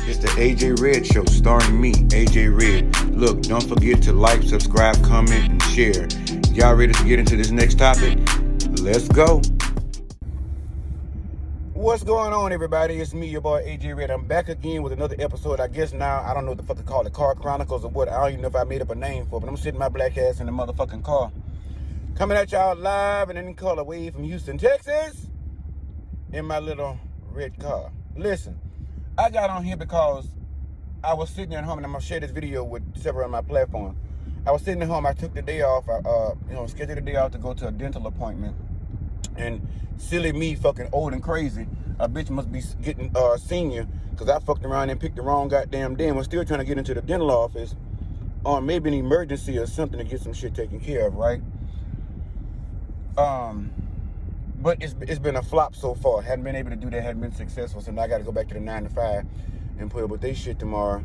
It's the AJAERED Show starring me, AJAERED. Look, don't forget to like, subscribe, comment, and share. Y'all ready to get into this next topic? Let's go. What's going on, everybody? It's me, your boy AJAERED. I'm back again with another episode. I guess now, I don't know what the fuck to call it, Car Chronicles or what. I don't even know if I made up a name for it, but I'm sitting my black ass in the motherfucking car. Coming at y'all live and in color way from Houston, Texas, in my little red car. Listen, I got on here because I was sitting at home, and I'm gonna share this video with several on my platform. I was sitting at home. I took the day off. I scheduled the day off to go to a dental appointment. And silly me, fucking old and crazy, a bitch must be getting senior because I fucked around and picked the wrong goddamn day. I'm still trying to get into the dental office on maybe an emergency or something to get some shit taken care of, right? But it's been a flop so far. Hadn't been able to do that. Hadn't been successful. So now I got to go back to the 9 to 5 and put up with this shit tomorrow.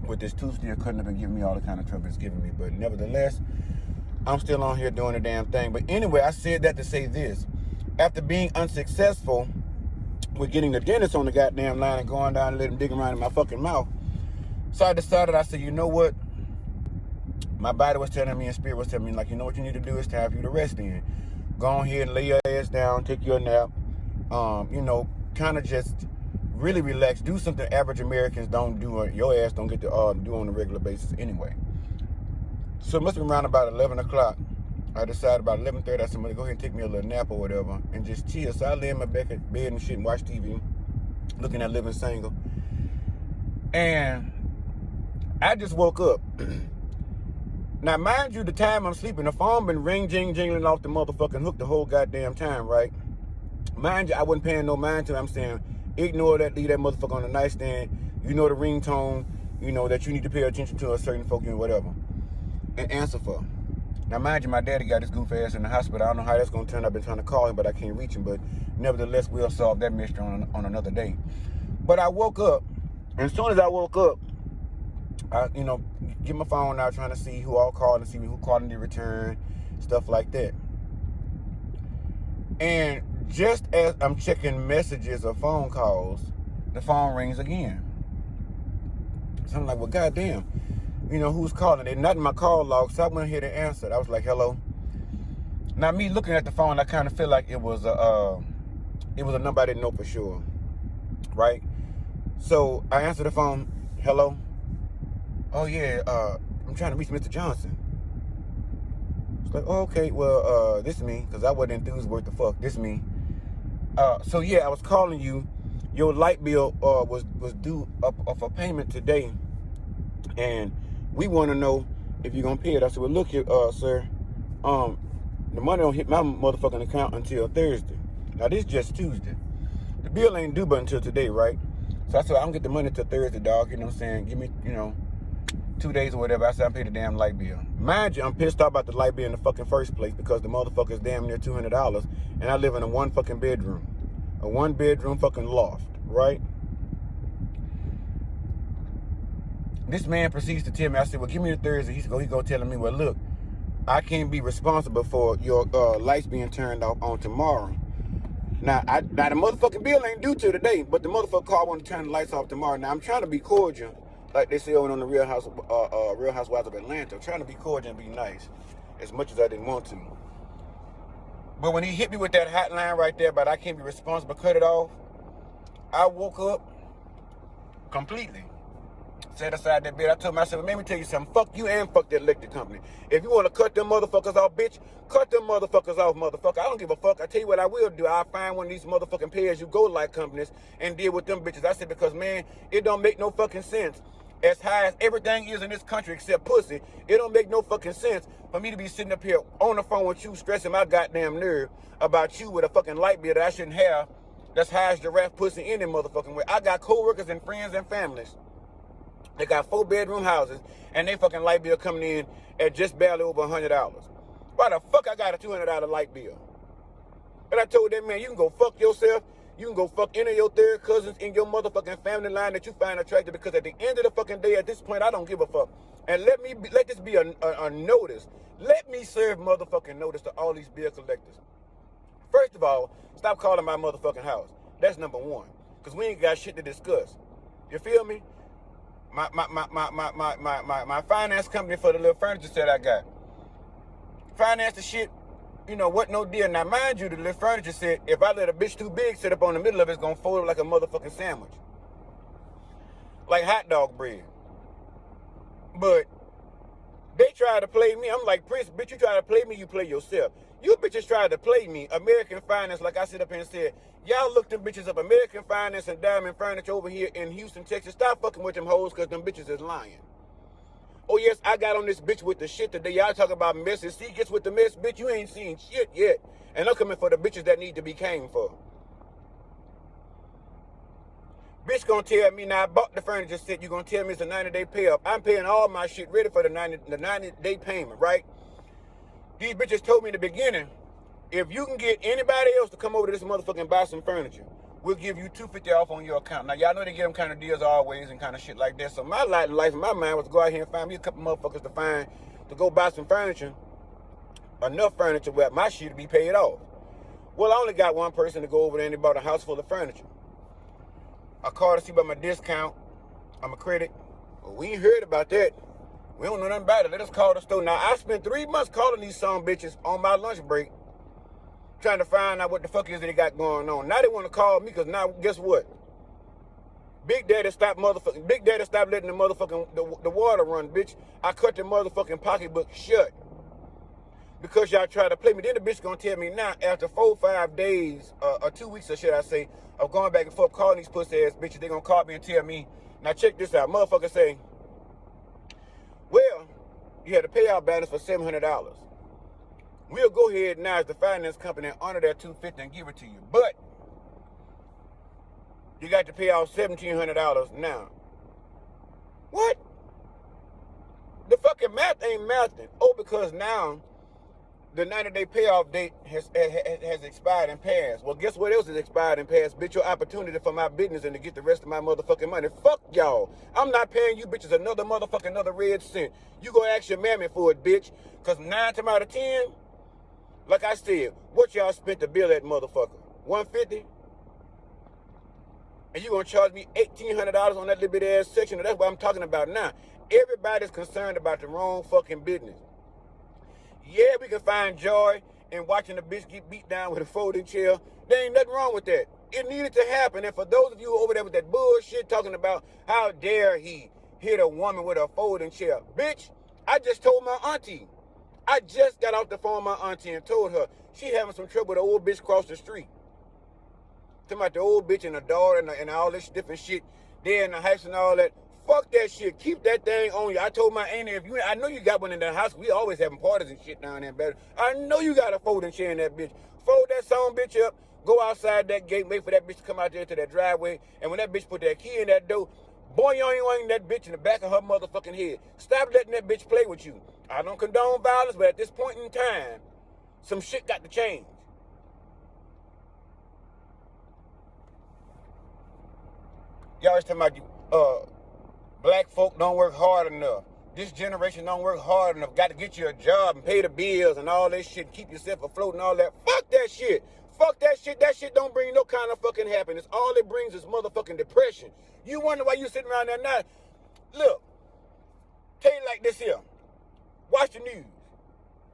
With this tooth still couldn't have been giving me all the kind of trouble it's giving me. But nevertheless, I'm still on here doing the damn thing. But anyway, I said that to say this. After being unsuccessful with getting the dentist on the goddamn line and going down and let him dig around in my fucking mouth, so I decided, I said, you know what? My body was telling me and spirit was telling me, like, you know what you need to do? It's time for you to rest in. Go ahead and lay your ass down, take your nap, kind of just really relax. Do something average Americans don't do, or your ass don't get to do on a regular basis anyway. So it must have been around about 11 o'clock. I decided about 11:30, I said, I'm going to go ahead and take me a little nap or whatever and just chill. So I lay in my bed and shit and watch TV, looking at Living Single. And I just woke up. Now, mind you, the time I'm sleeping, the phone been jingling off the motherfucking hook the whole goddamn time, right? Mind you, I wasn't paying no mind to it. I'm saying, ignore that, leave that motherfucker on the nightstand. You know the ringtone, that you need to pay attention to a certain folk and whatever. And answer for. Now, mind you, my daddy got his goof ass in the hospital. I don't know how that's going to turn out. I've been trying to call him, but I can't reach him. But nevertheless, we'll solve that mystery on another day. But I woke up, and as soon as I woke up, I, get my phone out trying to see who all called and see who called in the return, stuff like that. And just as I'm checking messages or phone calls, the phone rings again. So I'm like, well, goddamn, who's calling? They're not in my call log, so I went ahead and answered. I was like, hello. Now, me looking at the phone, I kind of feel like it was a number I didn't know for sure, right? So I answered the phone, hello. Oh, yeah, I'm trying to reach Mr. Johnson. It's like, oh, okay, well, this is me, because I wasn't enthused worth the fuck. This is me. So, yeah, I was calling you. Your light bill was due up for payment today, and we want to know if you're going to pay it. I said, well, look here, sir, the money don't hit my motherfucking account until Thursday. Now, this is just Tuesday. The bill ain't due but until today, right? So I said, I don't get the money till Thursday, dog, you know what I'm saying? Give me, 2 days or whatever. I said, I paid the damn light bill. Mind you, I'm pissed off about the light bill in the fucking first place because the motherfucker's damn near $200 and I live in a one fucking bedroom. A one bedroom fucking loft, right? This man proceeds to tell me, I said, well, give me the Thursday. He's going telling me, well, look, I can't be responsible for your lights being turned off on tomorrow. Now, the motherfucking bill ain't due till today, but the motherfucker called want to turn the lights off tomorrow. Now, I'm trying to be cordial. Like they say on the Real Housewives of Atlanta, I'm trying to be cordial and be nice, as much as I didn't want to. But when he hit me with that hotline right there, but I can't be responsible, cut it off, I woke up completely. Set aside that bed. I told him, I said, well, let me tell you something. Fuck you and fuck that electric company. If you want to cut them motherfuckers off, bitch, cut them motherfuckers off, motherfucker. I don't give a fuck. I tell you what I will do. I'll find one of these motherfucking pay-as-you-go like companies and deal with them bitches. I said, because, man, it don't make no fucking sense. As high as everything is in this country except pussy, it don't make no fucking sense for me to be sitting up here on the phone with you stressing my goddamn nerve about you with a fucking light bill that I shouldn't have that's high as giraffe pussy in them motherfucking way. I got co-workers and friends and families. They got 4-bedroom houses, and they fucking light bill coming in at just barely over $100. Why the fuck I got a $200 light bill? And I told that man, you can go fuck yourself. You can go fuck any of your third cousins in your motherfucking family line that you find attractive, because at the end of the fucking day, at this point, I don't give a fuck. And let this be a notice. Let me serve motherfucking notice to all these bill collectors. First of all, stop calling my motherfucking house. That's number one, because we ain't got shit to discuss. You feel me? My finance company for the little furniture set I got. Finance the shit, you know, what no deal. Now, mind you, the little furniture set, if I let a bitch too big sit up on the middle of it, it's gonna fold up like a motherfucking sandwich. Like hot dog bread. But they try to play me. I'm like, Prince, bitch, you try to play me, you play yourself. You bitches tried to play me. American Finance, like I sit up here and said, y'all look them bitches up. American Finance and Diamond Furniture over here in Houston, Texas. Stop fucking with them hoes because them bitches is lying. Oh, yes, I got on this bitch with the shit today. Y'all talk about messes. See, gets with the mess, bitch. You ain't seen shit yet. And I'm coming for the bitches that need to be came for. Bitch gonna tell me, now I bought the furniture set, you gonna tell me it's a 90-day payoff. I'm paying all my shit ready for the 90-day payment, right? These bitches told me in the beginning, if you can get anybody else to come over to this motherfucker and buy some furniture, we'll give you $250 off on your account. Now, y'all know they get them kind of deals always and kind of shit like that. So my life in my mind was to go out here and find me a couple motherfuckers to go buy some furniture, enough furniture where my shit to be paid off. Well, I only got one person to go over there and they bought a house full of furniture. I called to see about my discount. I'm a credit. Well, we ain't heard about that. We don't know nothing about it. Let us call the store. Now, I spent 3 months calling these son bitches on my lunch break, trying to find out what the fuck is they got going on. Now they want to call me because now, guess what? Big Daddy stopped letting the motherfucking, the water run, bitch. I cut the motherfucking pocketbook shut because y'all try to play me. Then the bitch gonna tell me now, after 4 or 5 days, or 2 weeks, or should I say, of going back and forth calling these pussy ass bitches, they gonna call me and tell me, now check this out. Motherfucker say, well, you had a payout balance for $700. We'll go ahead now as the finance company and honor that $250 and give it to you. But you got to pay out $1,700 now. What? The fucking math ain't mathing. Oh, because now the 90-day payoff date has expired and passed. Well, guess what else is expired and passed? Bitch, your opportunity for my business and to get the rest of my motherfucking money. Fuck y'all. I'm not paying you bitches another red cent. You go ask your mammy for it, bitch. Because 9 times out of 10, like I said, what y'all spent to bill that motherfucker? $150? And you gonna charge me $1,800 on that little bit ass section? That's what I'm talking about now. Everybody's concerned about the wrong fucking business. Yeah, we can find joy in watching the bitch get beat down with a folding chair. There ain't nothing wrong with that. It needed to happen. And for those of you over there with that bullshit talking about how dare he hit a woman with a folding chair. Bitch, I just told my auntie. I just got off the phone with my auntie and told her she having some trouble with an old bitch across the street. Talking about the old bitch and the daughter and all this different shit. There in the house and all that. Fuck that shit. Keep that thing on you. I told my auntie, I know you got one in the house. We always having parties and shit down there, baby. I know you got a folding chair in that bitch. Fold that son bitch up. Go outside that gate. Wait for that bitch to come out there to that driveway. And when that bitch put that key in that door, boy, you ain't that bitch in the back of her motherfucking head. Stop letting that bitch play with you. I don't condone violence, but at this point in time, some shit got to change. Y'all always talking about black folk don't work hard enough. This generation don't work hard enough. Got to get you a job and pay the bills and all that shit. Keep yourself afloat and all that. Fuck that shit. Fuck that shit. That shit don't bring no kind of fucking happiness. All it brings is motherfucking depression. You wonder why you sitting around there now. Look, tell you like this here. Watch the news.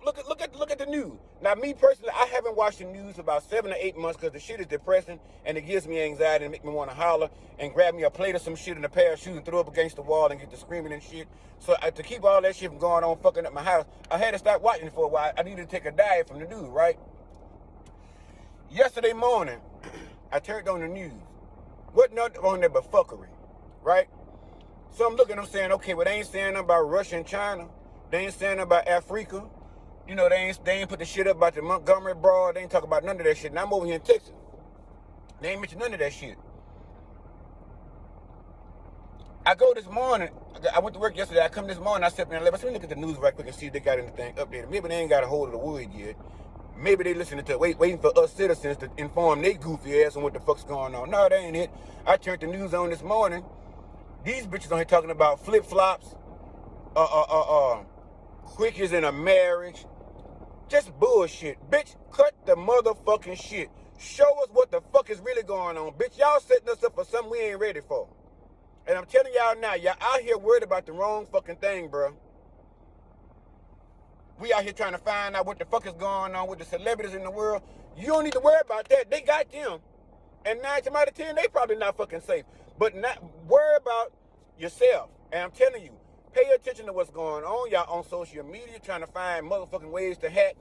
Look at the news. Now, me personally, I haven't watched the news for about 7 or 8 months because the shit is depressing and it gives me anxiety and make me want to holler and grab me a plate of some shit and a pair of shoes and throw up against the wall and get to screaming and shit. So to keep all that shit from going on, fucking up my house, I had to stop watching it for a while. I needed to take a diet from the news, right? Yesterday morning, I turned on the news. What nothing on there but fuckery, right? So I'm looking, I'm saying, okay, well, they ain't saying nothing about Russia and China. They ain't saying nothing about Africa. You know, they ain't put the shit up about the Montgomery Broad. They ain't talk about none of that shit. And I'm over here in Texas. They ain't mention none of that shit. I go this morning. I went to work yesterday. I come this morning. I stepped in the lab. Let me look at the news right quick and see if they got anything updated. Maybe they ain't got a hold of the wood yet. Maybe they listening to waiting for us citizens to inform their goofy ass on what the fuck's going on. No, that ain't it. I turned the news on this morning. These bitches on here talking about flip-flops, quickies in a marriage. Just bullshit. Bitch, cut the motherfucking shit. Show us what the fuck is really going on. Bitch, y'all setting us up for something we ain't ready for. And telling y'all now, y'all out here worried about the wrong fucking thing, bro. We out here trying to find out what the fuck is going on with the celebrities in the world. You don't need to worry about that. They got them. And 9 times out of 10, they probably not fucking safe. But not worry about yourself. And I'm telling you, pay attention to what's going on. Y'all on social media trying to find motherfucking ways to hack,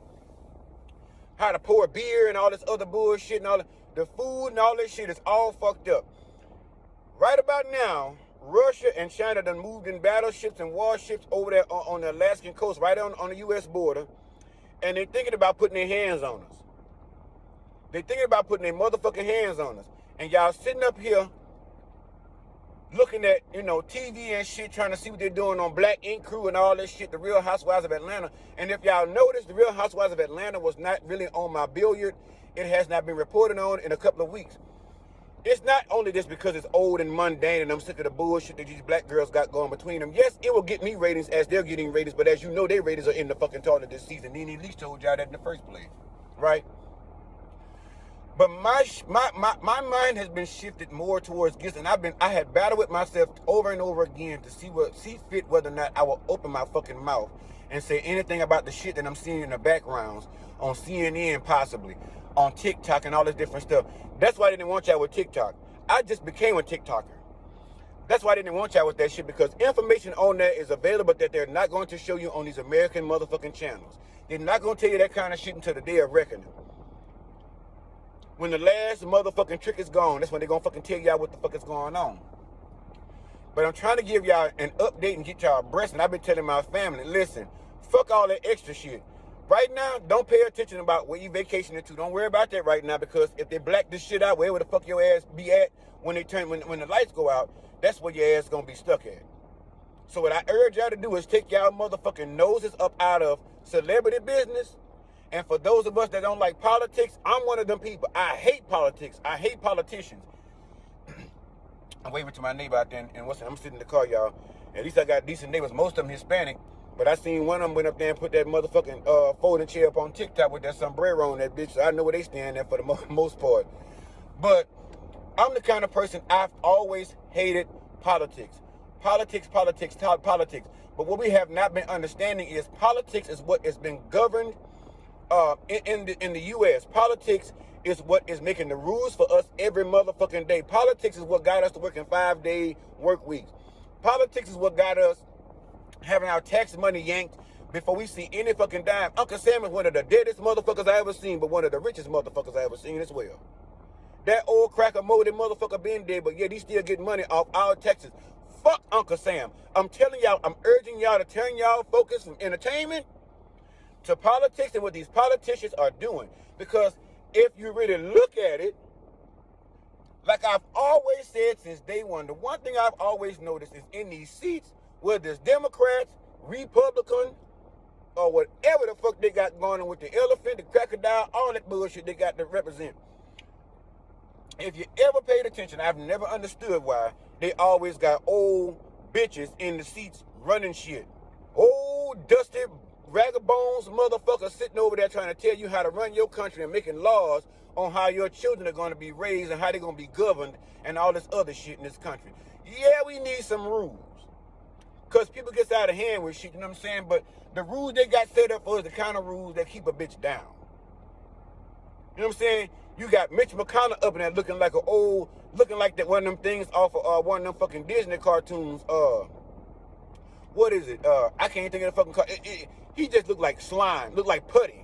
how to pour beer and all this other bullshit and all the food and all this shit is all fucked up. Right about now, Russia and China done moved in battleships and warships over there on the Alaskan coast, right on the U.S. border, and they're thinking about putting their hands on us. They're thinking about putting their motherfucking hands on us. And y'all sitting up here looking at, TV and shit, trying to see what they're doing on Black Ink Crew and all this shit, the Real Housewives of Atlanta. And if y'all notice, the Real Housewives of Atlanta was not really on my billiard. It has not been reported on in a couple of weeks. It's not only just because it's old and mundane and I'm sick of the bullshit that these black girls got going between them. Yes, it will get me ratings as they're getting ratings, but as you know, their ratings are in the fucking toilet this season. Nene Leakes told y'all that in the first place, right? But my mind has been shifted more towards gifts, and I had battled with myself over and over again to see fit whether or not I will open my fucking mouth and say anything about the shit that I'm seeing in the backgrounds on CNN, possibly on TikTok and all this different stuff. That's why they didn't want y'all with TikTok. I just became a TikToker. That's why they didn't want y'all with that shit, because information on that is available that they're not going to show you on these American motherfucking channels. They're not going to tell you that kind of shit until the day of reckoning. When the last motherfucking trick is gone, that's when they're going to fucking tell y'all what the fuck is going on. But I'm trying to give y'all an update and get y'all abreast, and I've been telling my family, listen, fuck all that extra shit. Right now, don't pay attention about where you vacationing to. Don't worry about that right now, because if they black this shit out, wherever the fuck your ass be at when the lights go out, that's where your ass gonna be stuck at. So what I urge y'all to do is take y'all motherfucking noses up out of celebrity business. And for those of us that don't like politics, I'm one of them people. I hate politics. I hate politicians. I'm waving to my neighbor out there, and I'm sitting in the car, y'all. At least I got decent neighbors, most of them Hispanic. But I seen one of them went up there and put that motherfucking folding chair up on TikTok with that sombrero on that bitch. So I know where they stand at for the most part. But I'm the kind of person, I've always hated politics. Politics. But what we have not been understanding is politics is what has been governed in the U.S. Politics is what is making the rules for us every motherfucking day. Politics is what got us to work in 5-day work weeks. Politics is what got us having our tax money yanked before we see any fucking dime. Uncle Sam is one of the deadest motherfuckers I ever seen, but one of the richest motherfuckers I ever seen as well. That old cracker molded motherfucker been dead, but yet he still getting money off our taxes. Fuck Uncle Sam. I'm telling y'all, I'm urging y'all to turn y'all focus from entertainment to politics and what these politicians are doing. Because if you really look at it, like I've always said since day one, the one thing I've always noticed is in these seats, whether it's Democrats, Republican, or whatever the fuck they got going on with the elephant, the crocodile, all that bullshit they got to represent. If you ever paid attention, I've never understood why they always got old bitches in the seats running shit. Old, dusty, ragabones motherfuckers sitting over there trying to tell you how to run your country and making laws on how your children are going to be raised and how they're going to be governed and all this other shit in this country. Yeah, we need some rules. Because people gets out of hand with shit, you know what I'm saying? But the rules they got set up for is the kind of rules that keep a bitch down. You know what I'm saying? You got Mitch McConnell up in there looking like that one of them things off of one of them fucking Disney cartoons. What is it? I can't think of the fucking he just looked like slime, looked like putty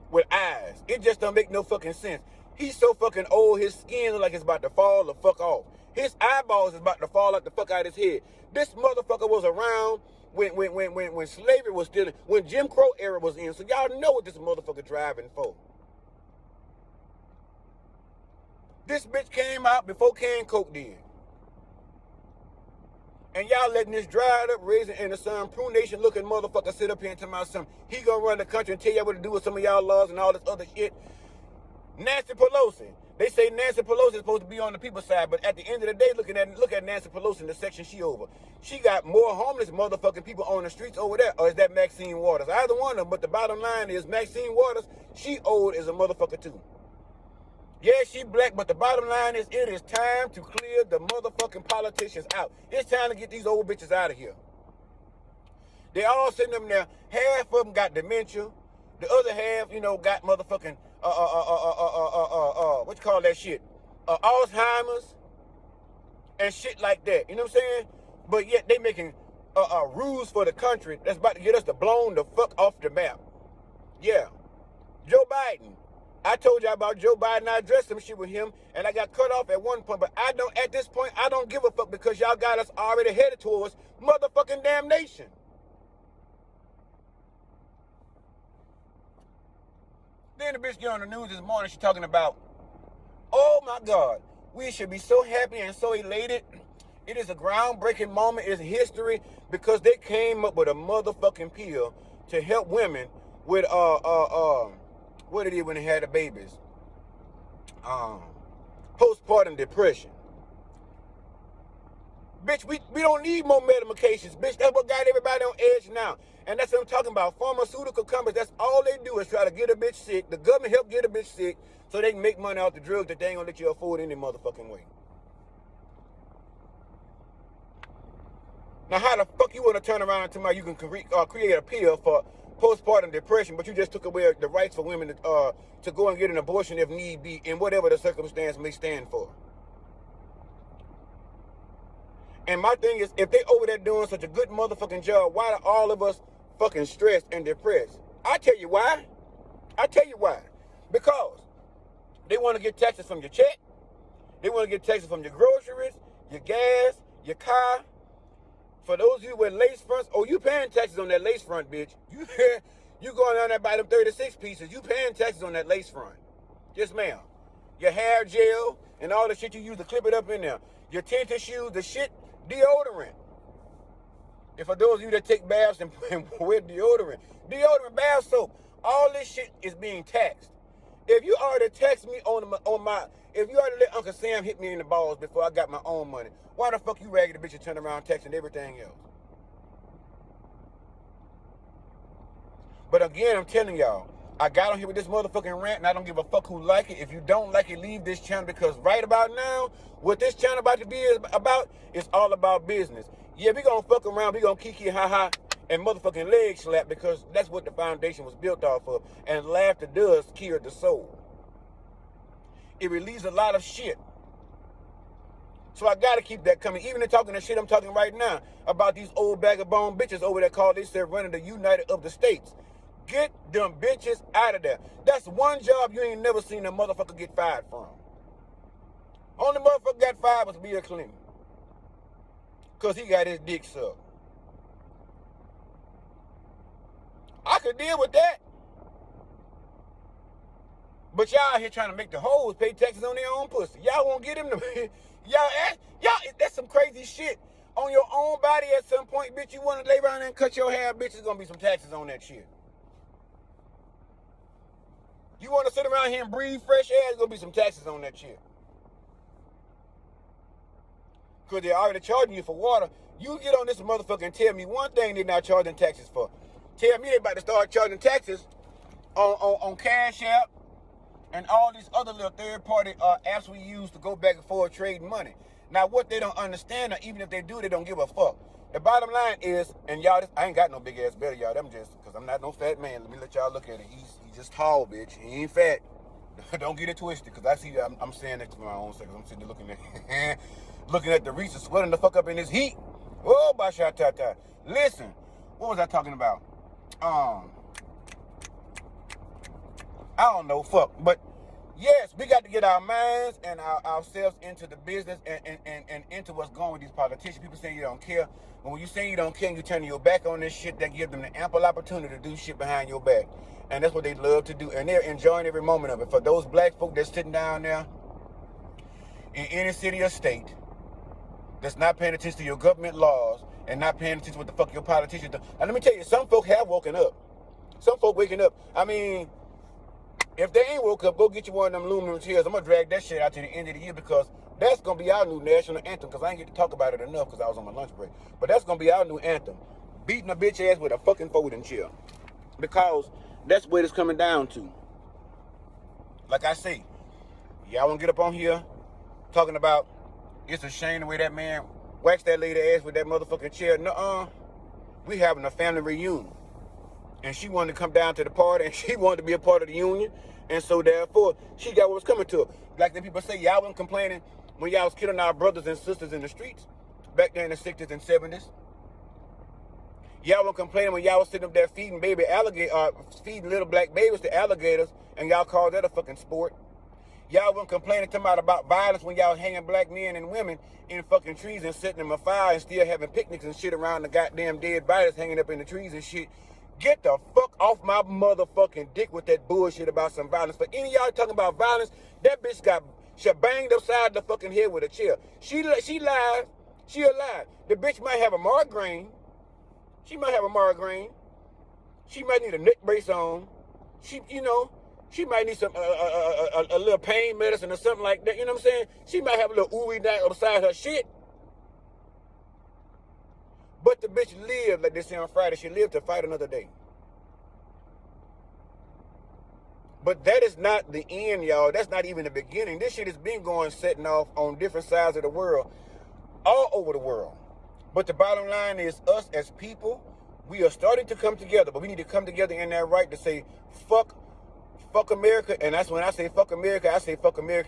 with eyes. It just don't make no fucking sense. He's so fucking old, his skin look like it's about to fall the fuck off. His eyeballs is about to fall out the fuck out of his head. This motherfucker was around when slavery was still, when Jim Crow era was in. So y'all know what this motherfucker driving for. This bitch came out before Can Coke did. And y'all letting this dried up, raisin in the sun, prune nation looking motherfucker sit up here and tell my son, he gonna run the country and tell y'all what to do with some of y'all laws and all this other shit. Nancy Pelosi. They say Nancy Pelosi is supposed to be on the people's side, but at the end of the day, look at Nancy Pelosi in the section she over. She got more homeless motherfucking people on the streets over there, or is that Maxine Waters? Either one of them, but the bottom line is Maxine Waters, she old as a motherfucker too. Yeah, she black, but the bottom line is it is time to clear the motherfucking politicians out. It's time to get these old bitches out of here. They all sitting up there. Half of them got dementia. The other half, you know, got motherfucking what you call that shit? Alzheimer's and shit like that. You know what I'm saying? But yet they making rules for the country that's about to get us to blown the fuck off the map. Yeah, Joe Biden. I told y'all about Joe Biden. I addressed some shit with him, and I got cut off at one point. But at this point, I don't give a fuck because y'all got us already headed towards motherfucking damnation. Then the bitch get on the news this morning. She talking about, oh my God, we should be so happy and so elated. It is a groundbreaking moment. It's history because they came up with a motherfucking pill to help women with what it is when they had the babies. Postpartum depression. Bitch, we don't need more medications, bitch. That's what got everybody on edge now. And that's what I'm talking about. Pharmaceutical companies, that's all they do is try to get a bitch sick. The government help get a bitch sick so they can make money off the drugs that they ain't gonna let you afford any motherfucking way. Now, how the fuck you want to turn around to you can create a pill for postpartum depression, but you just took away the rights for women to go and get an abortion if need be, in whatever the circumstance may stand for? And my thing is, if they over there doing such a good motherfucking job, why are all of us fucking stressed and depressed? I tell you why. Because they want to get taxes from your check. They want to get taxes from your groceries, your gas, your car. For those of you with lace fronts, oh, you paying taxes on that lace front, bitch. You going down there by them 36 pieces, you paying taxes on that lace front. Yes, ma'am. Your hair gel and all the shit you use to clip it up in there. Your tinted shoes, the shit, deodorant. And for those of you that take baths and wear deodorant, bath soap, all this shit is being taxed. If you already taxed me if you already let Uncle Sam hit me in the balls before I got my own money, why the fuck you raggedy bitch turn around taxing everything else? But again, I'm telling y'all, I got on here with this motherfucking rant, and I don't give a fuck who like it. If you don't like it, leave this channel, because right about now, what this channel about to be about is all about business. Yeah, we gonna fuck around, we gonna kiki ha-ha and motherfucking leg slap, because that's what the foundation was built off of. And laughter does kill the soul. It relieves a lot of shit. So I gotta keep that coming. Even in talking the shit I'm talking right now about these old bag of bone bitches over there called themselves running the United of the States. Get them bitches out of there. That's one job you ain't never seen a motherfucker get fired from. Only motherfucker got fired was Bill Clinton. Because he got his dick sucked. I could deal with that. But y'all out here trying to make the hoes pay taxes on their own pussy. Y'all won't get them to... Y'all, that's some crazy shit. On your own body at some point, bitch, you want to lay around and cut your hair, bitch, there's going to be some taxes on that shit. You want to sit around here and breathe fresh air, there's going to be some taxes on that shit. Because they're already charging you for water. You get on this motherfucker and tell me one thing they're not charging taxes for. Tell me they about to start charging taxes on Cash App and all these other little third-party apps we use to go back and forth trading money. Now, what they don't understand, or even if they do, they don't give a fuck. The bottom line is, and y'all, I ain't got no big-ass belly, y'all. Them just, because I'm not no fat man. Let me let y'all look at it. He's just tall, bitch. He ain't fat. Don't get it twisted, because I see that I'm saying that to my own self. I'm sitting there looking at the Reese's sweating the fuck up in this heat. Oh, basha-ta-ta. Listen, what was I talking about? I don't know, fuck. But yes, we got to get our minds and ourselves into the business and into what's going with these politicians. People say you don't care. But when you say you don't care and you turn your back on this shit, that gives them the ample opportunity to do shit behind your back. And that's what they love to do. And they're enjoying every moment of it. For those black folk that's sitting down there in any city or state that's not paying attention to your government laws and not paying attention to what the fuck your politicians do. And let me tell you, some folk have woken up. Some folk waking up. I mean... if they ain't woke up, go get you one of them aluminum chairs. I'm going to drag that shit out to the end of the year, because that's going to be our new national anthem, because I ain't get to talk about it enough because I was on my lunch break. But that's going to be our new anthem. Beating a bitch ass with a fucking folding chair. Because that's what it's coming down to. Like I say, Y'all want to get up on here talking about it's a shame the way that man waxed that lady ass with that motherfucking chair. Nuh-uh. We having a family reunion. And she wanted to come down to the party, and she wanted to be a part of the union. And so, therefore, she got what was coming to her. Like the people say, y'all wasn't complaining when y'all was killing our brothers and sisters in the streets back there in the 60s and 70s. Y'all weren't complaining when y'all was sitting up there feeding feeding little black babies to alligators, and y'all called that a fucking sport. Y'all weren't complaining about violence when y'all was hanging black men and women in fucking trees and setting them afire and still having picnics and shit around the goddamn dead bodies hanging up in the trees and shit. Get the fuck off my motherfucking dick with that bullshit about some violence. For any of y'all talking about violence, that bitch got banged upside the fucking head with a chair. She lied. She alive. The bitch might have a migraine. She might have a migraine. She might need a neck brace on. She might need some a little pain medicine or something like that. You know what I'm saying? She might have a little ooey dot beside her shit. But the bitch lived, like they say on Friday, she lived to fight another day. But that is not the end, y'all. That's not even the beginning. This shit has been setting off on different sides of the world, all over the world. But the bottom line is us as people, we are starting to come together, but we need to come together in that right to say, fuck America. And that's when I say fuck America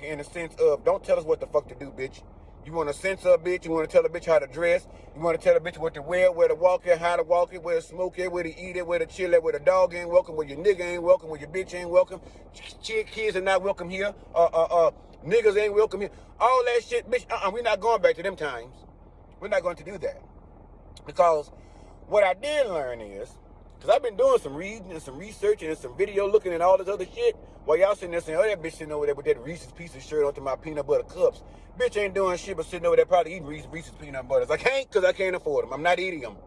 in the sense of, don't tell us what the fuck to do, bitch. You want to censor a bitch, you want to tell a bitch how to dress, you want to tell a bitch what to wear, where to walk it, how to walk it, where to smoke it, where to eat it, where to chill it, where the dog ain't welcome, where your nigga ain't welcome, where your bitch ain't welcome, kids are not welcome here, niggas ain't welcome here. All that shit, bitch, we're not going back to them times. We're not going to do that. Because what I did learn is, because I've been doing some reading and some researching and some video looking at all this other shit, while y'all sitting there saying, oh, that bitch sitting over there with that Reese's Pieces shirt onto my peanut butter cups. Bitch ain't doing shit but sitting over there probably eating Reese's peanut butters. I can't because I can't afford them. I'm not eating them.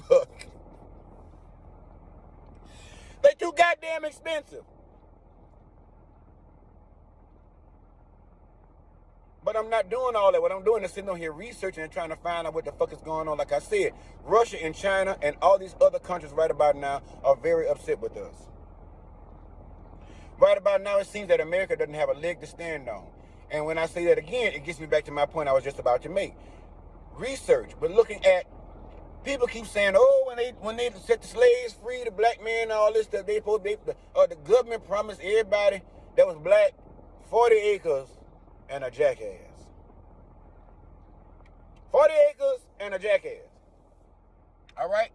Fuck. They too goddamn expensive. But I'm not doing all that. What I'm doing is sitting on here researching and trying to find out what the fuck is going on. Like I said, Russia and China and all these other countries right about now are very upset with us. Right about now, it seems that America doesn't have a leg to stand on. And when I say that again, it gets me back to my point I was just about to make. Research, but looking at, people keep saying, oh, when they set the slaves free, the black man and all this stuff, the government promised everybody that was black 40 acres and a jackass. 40 acres and a jackass. All right?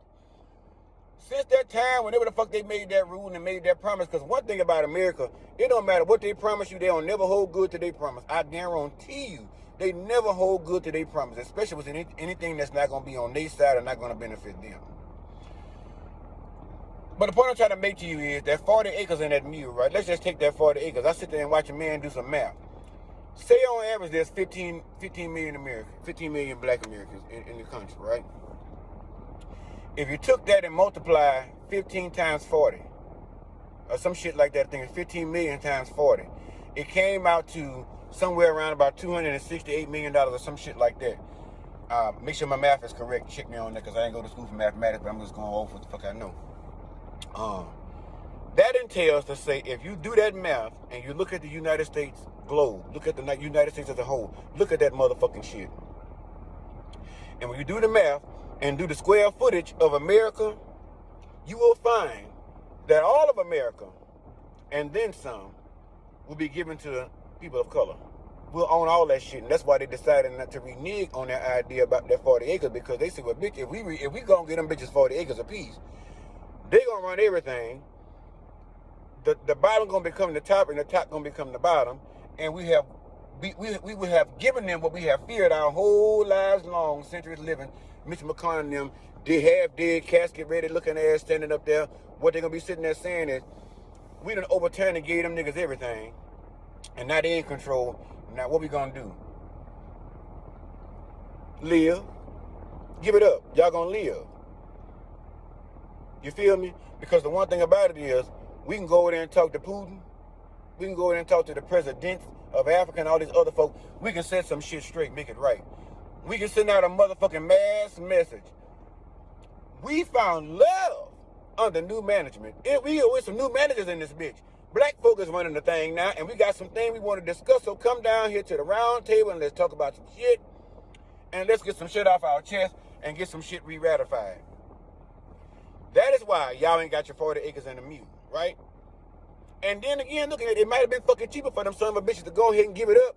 Since that time, whenever the fuck they made that rule and made that promise, because one thing about America, it don't matter what they promise you, they don't never hold good to their promise. I guarantee you, they never hold good to their promise, especially with anything that's not going to be on their side or not going to benefit them. But the point I'm trying to make to you is that 40 acres in that mule, right? Let's just take that 40 acres. I sit there and watch a man do some math. Say on average there's 15 million Americans, 15 million black Americans in the country, right? If you took that and multiply 15 times 40, or some shit like that, I think it's 15 million times 40, it came out to somewhere around about $268 million or some shit like that. Make sure my math is correct. Check me on that because I ain't go to school for mathematics, but I'm just going over what the fuck I know. That entails to say, if you do that math and you look at the United States globe, look at the United States as a whole, look at that motherfucking shit. And when you do the math and do the square footage of America, you will find that all of America, and then some, will be given to people of color. We'll own all that shit, and that's why they decided not to renege on their idea about that 40 acres, because they said, well, bitch, if we gonna get them bitches 40 acres apiece, they gonna run everything. The bottom gonna become the top, and the top gonna become the bottom, and we would have given them what we have feared our whole lives long, centuries living. Mitch McConnell and them, they half dead, casket ready, looking ass standing up there. What they're gonna be sitting there saying is, we done overturned and gave them niggas everything, and now they in control. Now what we gonna do? Live. Give it up. Y'all gonna live. You feel me? Because the one thing about it is, we can go over there and talk to Putin. We can go over there and talk to the presidents of Africa and all these other folks. We can set some shit straight, make it right. We can send out a motherfucking mass message. We found love under new management. We with some new managers in this bitch. Black folk is running the thing now, and we got some things we want to discuss. So come down here to the round table and let's talk about some shit. And let's get some shit off our chest and get some shit re-ratified. That is why y'all ain't got your 40 acres and a mule, right? And then again, looking at it, it might have been fucking cheaper for them son of a bitches to go ahead and give it up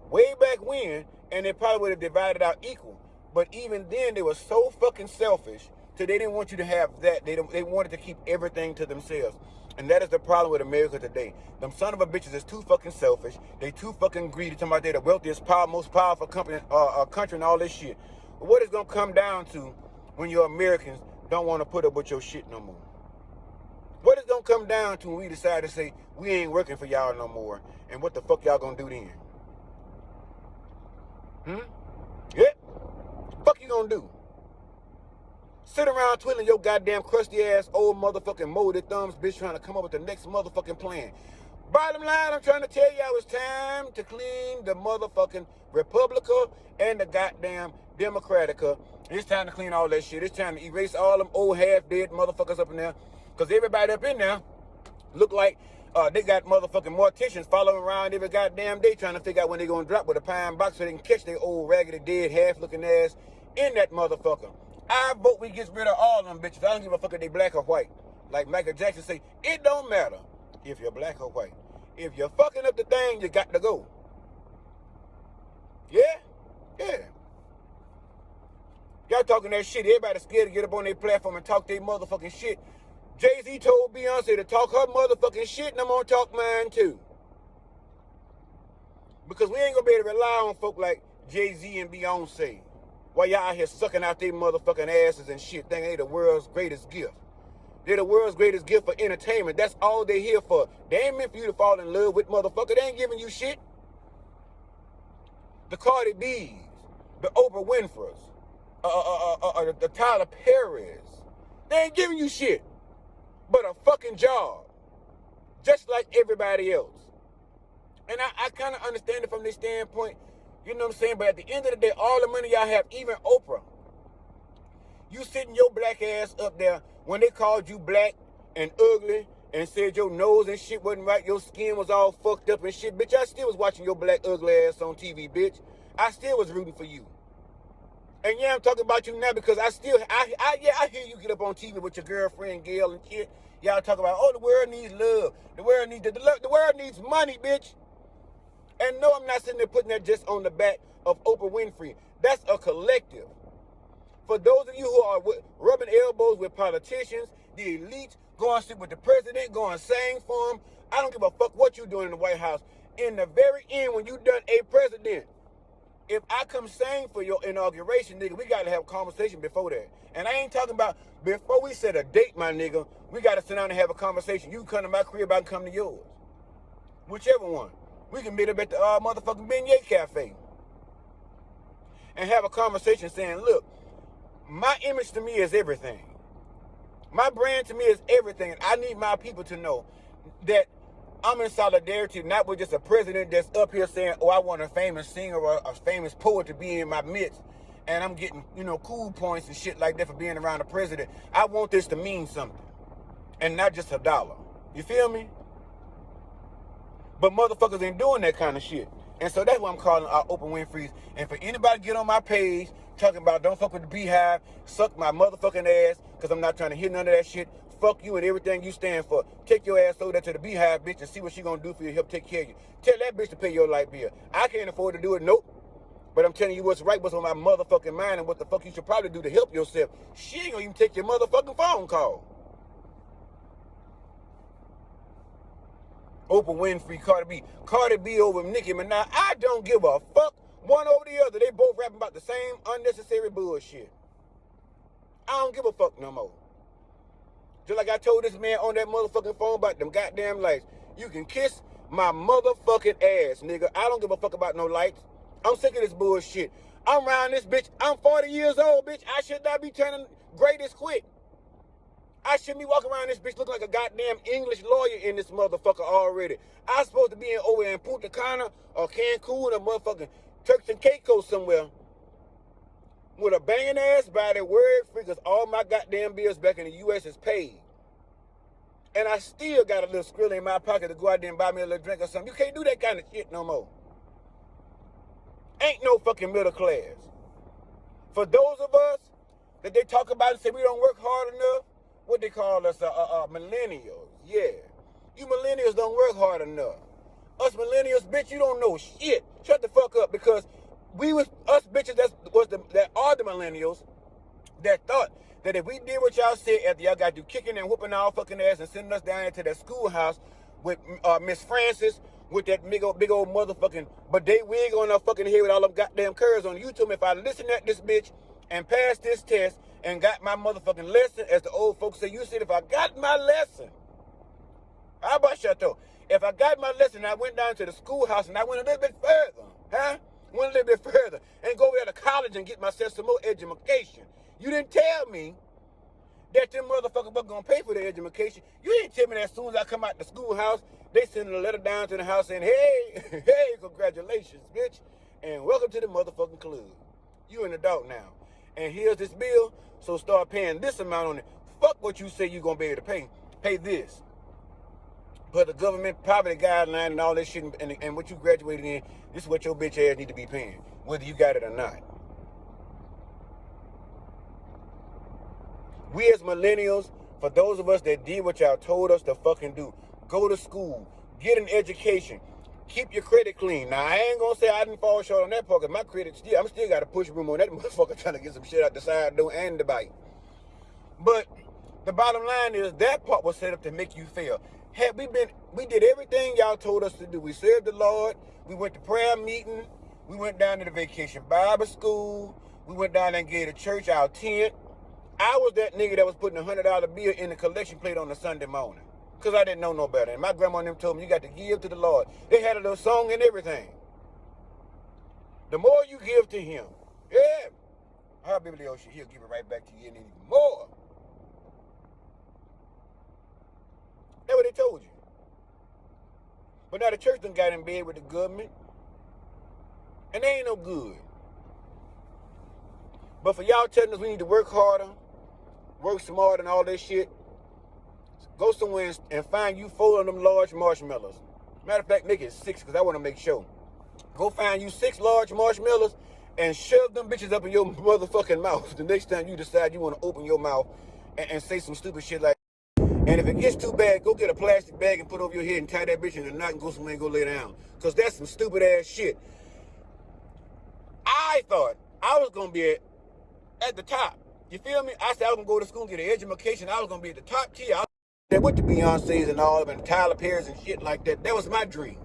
way back when, and they probably would have divided out equal. But even then, they were so fucking selfish that they didn't want you to have that. They wanted to keep everything to themselves. And that is the problem with America today. Them son of a bitches is too fucking selfish. They too fucking greedy. Talking about they the wealthiest, most powerful country and all this shit. But what it's going to come down to when your Americans don't want to put up with your shit no more? What it's going to come down to when we decide to say, we ain't working for y'all no more, and what the fuck y'all going to do then? Yeah? Fuck you going to do? Sit around twiddling your goddamn crusty ass old motherfucking molded thumbs, bitch, trying to come up with the next motherfucking plan. Bottom line, I'm trying to tell y'all it's time to clean the motherfucking Republica and the goddamn Democratica. It's time to clean all that shit. It's time to erase all them old half-dead motherfuckers up in there. Because everybody up in there look like they got motherfucking morticians following around every goddamn day trying to figure out when they're going to drop with a pine box so they can catch their old raggedy dead half-looking ass in that motherfucker. I vote we get rid of all them bitches. I don't give a fuck if they black or white. Like Michael Jackson say, it don't matter if you're black or white. If you're fucking up the thing, you got to go. Yeah? Yeah. Y'all talking that shit. Everybody's scared to get up on their platform and talk their motherfucking shit. Jay-Z told Beyonce to talk her motherfucking shit, and I'm gonna talk mine too. Because we ain't gonna be able to rely on folk like Jay-Z and Beyonce while y'all out here sucking out their motherfucking asses and shit, thinking they the world's greatest gift. They're the world's greatest gift for entertainment. That's all they here for. They ain't meant for you to fall in love with, motherfucker. They ain't giving you shit. The Cardi B's, the Oprah Winfrey's, the Tyler Perry's. They ain't giving you shit but a fucking job, just like everybody else. And I kind of understand it from this standpoint, you know what I'm saying? But at the end of the day, all the money y'all have, even Oprah, you sitting your black ass up there when they called you black and ugly and said your nose and shit wasn't right, your skin was all fucked up and shit. Bitch, I still was watching your black ugly ass on TV, bitch. I still was rooting for you. And yeah, I'm talking about you now because I hear you get up on TV with your girlfriend, Gail, and shit. Y'all talk about, oh, the world needs love. The world needs money, bitch. And no, I'm not sitting there putting that just on the back of Oprah Winfrey. That's a collective. For those of you who are rubbing elbows with politicians, the elites, go and sit with the president, go and sing for him. I don't give a fuck what you doing in the White House. In the very end, when you done a president, if I come sing for your inauguration, nigga, we got to have a conversation before that. And I ain't talking about before we set a date, my nigga. We got to sit down and have a conversation. You can come to my crib, I can come to yours. Whichever one. We can meet up at the motherfucking Beignet Cafe and have a conversation saying, look, my image to me is everything. My brand to me is everything. I need my people to know that I'm in solidarity, not with just a president that's up here saying, oh, I want a famous singer or a famous poet to be in my midst, and I'm getting, cool points and shit like that for being around the president. I want this to mean something, and not just $1. You feel me? But motherfuckers ain't doing that kind of shit. And so that's what I'm calling our Oprah Winfrey's. And for anybody to get on my page talking about don't fuck with the Beehive, suck my motherfucking ass, because I'm not trying to hear none of that shit. Fuck you and everything you stand for. Take your ass over there to the Beehive, bitch, and see what she gonna do for you, help take care of you. Tell that bitch to pay your light bill. I can't afford to do it, nope. But I'm telling you what's right, what's on my motherfucking mind, and what the fuck you should probably do to help yourself. She ain't gonna even take your motherfucking phone call. Oprah Winfrey, Cardi B over Nicki Minaj. I don't give a fuck one over the other. They both rapping about the same unnecessary bullshit. I don't give a fuck no more. Just like I told this man on that motherfucking phone about them goddamn lights. You can kiss my motherfucking ass, nigga. I don't give a fuck about no lights. I'm sick of this bullshit. I'm around this bitch. I'm 40 years old, bitch. I should not be turning gray this quick. I shouldn't be walking around this bitch looking like a goddamn English lawyer in this motherfucker already. I'm supposed to be over in Punta Cana or Cancun or motherfucking Turks and Caicos somewhere with a banging ass body, word free, because all my goddamn bills back in the U.S. is paid. And I still got a little skrill in my pocket to go out there and buy me a little drink or something. You can't do that kind of shit no more. Ain't no fucking middle class. For those of us that they talk about and say we don't work hard enough, what they call us, millennials. Yeah. You millennials don't work hard enough. Us millennials, bitch, you don't know shit. Shut the fuck up, because us bitches that are the millennials that thought that if we did what y'all said after y'all got to kicking and whooping our fucking ass and sending us down into that schoolhouse with Miss Francis with that big old motherfucking bidet wig on her fucking head with all them goddamn curls on. You told me if I listened at this bitch and passed this test and got my motherfucking lesson, as the old folks say, you said if I got my lesson, how about Chateau? If I got my lesson, I went down to the schoolhouse and I went a little bit further, went a little bit further and go over to college and get myself some more education. You didn't tell me that them motherfuckers were gonna pay for the education. You didn't tell me that as soon as I come out the schoolhouse, they send a letter down to the house saying, hey, congratulations, bitch, and welcome to the motherfucking club. You an adult now. And here's this bill, so start paying this amount on it. Fuck what you say you're gonna be able to pay. Pay this. But the government poverty guideline and all that shit and what you graduated in, this is what your bitch ass need to be paying, whether you got it or not. We as millennials, for those of us that did what y'all told us to fucking do, go to school, get an education, keep your credit clean. Now, I ain't gonna say I didn't fall short on that part, because my credit I'm still got a push room on that motherfucker trying to get some shit out the side door and the bike. But the bottom line is that part was set up to make you fail. We did everything y'all told us to do. We served the Lord. We went to prayer meeting. We went down to the vacation Bible school. We went down and gave the church our tent. I was that nigga that was putting a $100 bill in the collection plate on a Sunday morning, because I didn't know no better. And my grandma and them told me, you got to give to the Lord. They had a little song and everything. The more you give to him, yeah, our biblioshit, he'll give it right back to you and even more. That's what they told you. But now the church done got in bed with the government, and they ain't no good. But for y'all telling us we need to work harder, work smarter and all that shit, go somewhere and find you 4 of them large marshmallows. Matter of fact, make it 6, because I want to make sure. Go find you 6 large marshmallows and shove them bitches up in your motherfucking mouth the next time you decide you want to open your mouth and say some stupid shit like that. And if it gets too bad, go get a plastic bag and put over your head and tie that bitch in a knot and go somewhere and go lay down. Because that's some stupid ass shit. I thought I was going to be at the top. You feel me? I said I was going to go to school and get an education. I was going to be at the top tier. I was there with the Beyoncés and all of them, and Tyler Perry's and shit like that. That was my dream.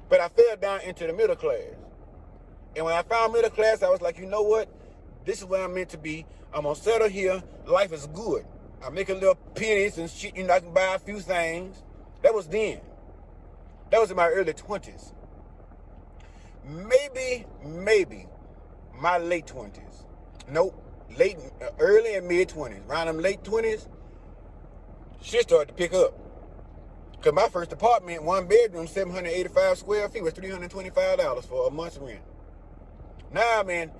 But I fell down into the middle class. And when I found middle class, I was like, you know what? This is where I'm meant to be. I'm going to settle here. Life is good. I make a little pennies and shit. You know, I can buy a few things. That was then. That was in my early 20s. Maybe my late 20s. Nope. Early and mid 20s. Around them late 20s, shit started to pick up. Because my first apartment, 1 bedroom, 785 square feet, was $325 for a month's rent. Now, man,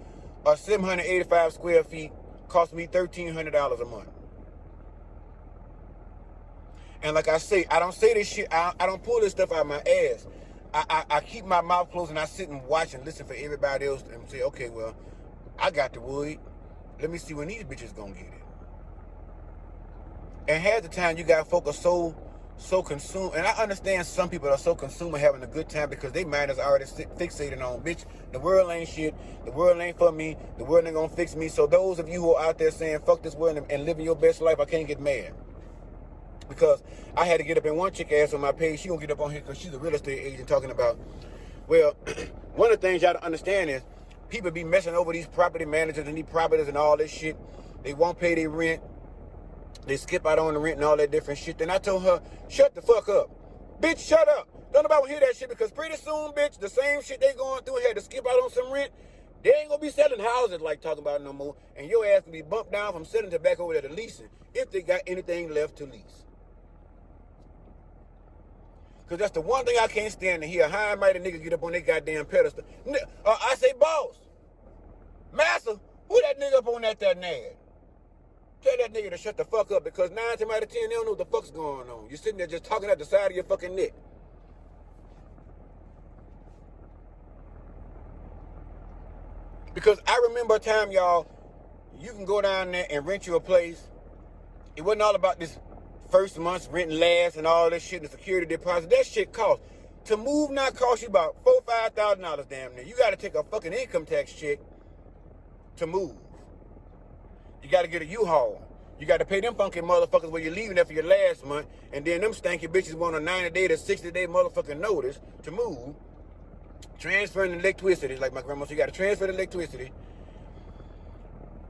a 785 square feet cost me $1,300 a month. And like I say, I don't say this shit, I don't pull this stuff out of my ass. I keep my mouth closed and I sit and watch and listen for everybody else and say, okay, well, I got the wood. Let me see when these bitches gonna get it. And half the time you got folk are so consumed, and I understand some people are so consumed with having a good time because they mind is already fixated on, bitch, the world ain't shit, the world ain't for me, the world ain't gonna fix me. So those of you who are out there saying, fuck this world and living your best life, I can't get mad. Because I had to get up in one chick ass on my page. She gonna get up on here because she's a real estate agent talking about, well, one of the things y'all don't understand is people be messing over these property managers and these properties and all this shit. They won't pay their rent. They skip out on the rent and all that different shit. Then I told her, shut the fuck up. Bitch, shut up. Don't nobody hear that shit because pretty soon, bitch, the same shit they going through had to skip out on some rent. They ain't gonna be selling houses like talking about it no more. And your ass can be bumped down from selling to back over there to leasing if they got anything left to lease. Because that's the one thing I can't stand to hear. How might a nigga get up on their goddamn pedestal? I say, boss, massa, who that nigga up on that nag? Tell that nigga to shut the fuck up, because 9 times out of 10, they don't know what the fuck's going on. You're sitting there just talking out the side of your fucking neck. Because I remember a time, y'all, you can go down there and rent you a place. It wasn't all about this first month's rent and last and all that shit, the security deposit. That shit costs. To move now costs you about $4,000-$5,000 damn near. You got to take a fucking income tax check to move. You got to get a U-Haul. You got to pay them funky motherfuckers where you're leaving there for your last month, and then them stanky bitches want a 90-day to 60-day motherfucking notice to move. Transferring the electricity, like my grandma said, you got to transfer the electricity.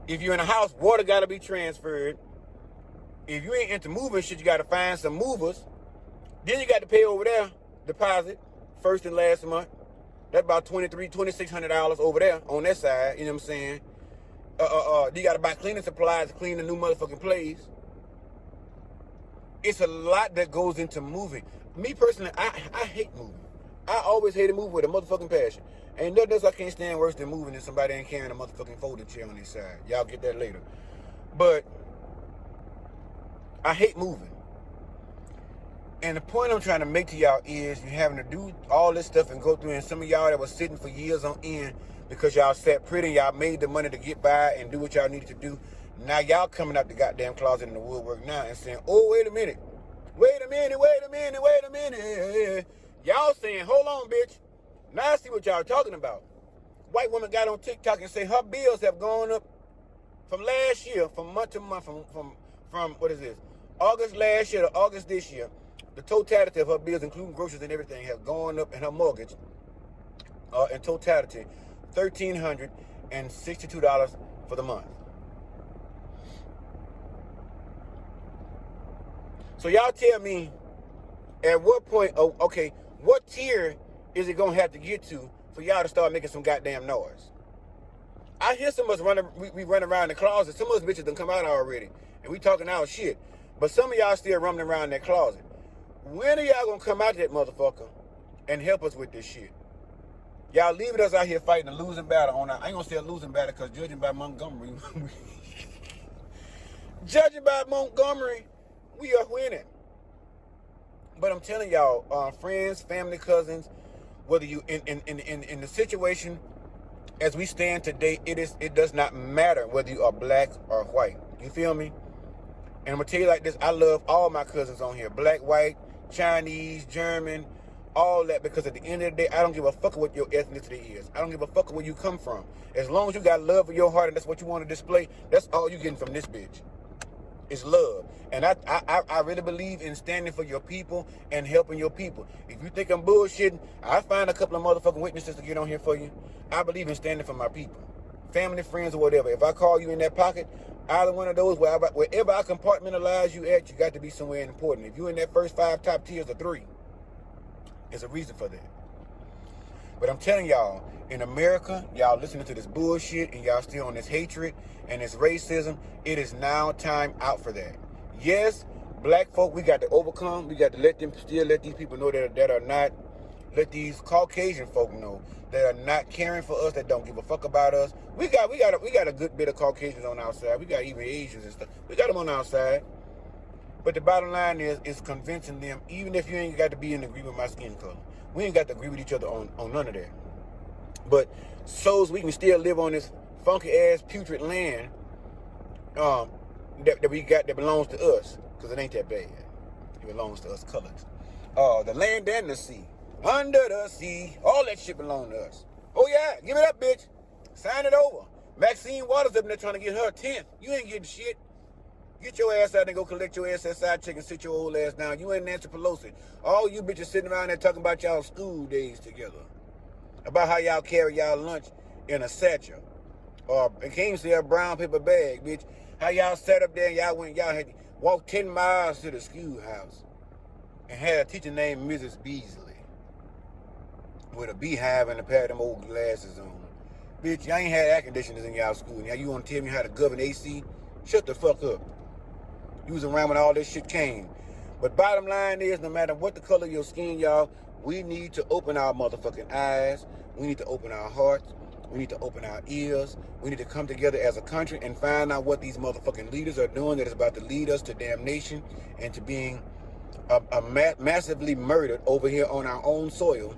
If you're in a house, water got to be transferred. If you ain't into moving shit, you got to find some movers. Then you got to pay over there deposit first and last month. That's about $2,600 over there on that side. You know what I'm saying? You got to buy cleaning supplies to clean the new motherfucking place. It's a lot that goes into moving. Me personally, I hate moving. I always hated moving with a motherfucking passion. Ain't nothing else I can't stand worse than moving than somebody ain't carrying a motherfucking folding chair on their side. Y'all get that later. But I hate moving. And the point I'm trying to make to y'all is you having to do all this stuff and go through, and some of y'all that was sitting for years on end because y'all sat pretty, y'all made the money to get by and do what y'all needed to do. Now y'all coming out the goddamn closet in the woodwork now and saying, oh, wait a minute. Y'all saying, hold on, bitch. Now I see what y'all talking about. White woman got on TikTok and say her bills have gone up from last year, from month to month, from what is this? August last year to August this year. The totality of her bills, including groceries and everything, have gone up, and her mortgage, in totality, $1,362 for the month. So y'all tell me, at what point, okay, what tier is it gonna have to get to for y'all to start making some goddamn noise? I hear some of us running, we run around the closet. Some of us bitches done come out already, and we talking our shit. But some of y'all still running around that closet. When are y'all gonna come out that motherfucker and help us with this shit? Y'all leaving us out here fighting a losing battle on our, I ain't gonna say a losing battle, because judging by Montgomery, we are winning. But I'm telling y'all, friends, family, cousins, whether you in the situation as we stand today, it does not matter whether you are black or white. You feel me? And I'm gonna tell you like this, I love all my cousins on here, black, white, Chinese, German, all that, because at the end of the day, I don't give a fuck what your ethnicity is. I don't give a fuck where you come from. As long as you got love for your heart and that's what you want to display, that's all you getting from this bitch. It's love. And I really believe in standing for your people and helping your people. If you think I'm bullshitting, I find a couple of motherfucking witnesses to get on here for you. I believe in standing for my people. Family, friends, or whatever. If I call you in that pocket, either one of those, wherever I compartmentalize you at, you got to be somewhere important. If you're in that first 5 top tiers or 3, there's a reason for that. But I'm telling y'all, in America, y'all listening to this bullshit and y'all still on this hatred and this racism, it is now time out for that. Yes, black folk, we got to overcome. We got to let these people know that are not, let these Caucasian folk know that are not caring for us, that don't give a fuck about us. We got a good bit of Caucasians on our side. We got even Asians and stuff. We got them on our side. But the bottom line is convincing them, even if you ain't got to be in agreement with my skin color. We ain't got to agree with each other on none of that. But so we can still live on this funky ass putrid land that we got that belongs to us, because it ain't that bad. It belongs to us colors. The land and the sea, under the sea, all that shit belong to us. Oh yeah, give it up, bitch. Sign it over. Maxine Waters up there trying to get her 10th. You ain't getting shit. Get your ass out and go collect your SSI check and sit your old ass down. You ain't Nancy Pelosi. All you bitches sitting around there talking about y'all school days together. About how y'all carry y'all lunch in a satchel. Or it came to a brown paper bag, bitch. How y'all sat up there and y'all had to walk 10 miles to the schoolhouse and had a teacher named Mrs. Beasley with a beehive and a pair of them old glasses on. Bitch, y'all ain't had air conditioners in y'all school. Now you want to tell me how to govern AC? Shut the fuck up. You was around when all this shit came. But bottom line is, no matter what the color of your skin, y'all, we need to open our motherfucking eyes. We need to open our hearts. We need to open our ears. We need to come together as a country and find out what these motherfucking leaders are doing that is about to lead us to damnation and to being massively murdered over here on our own soil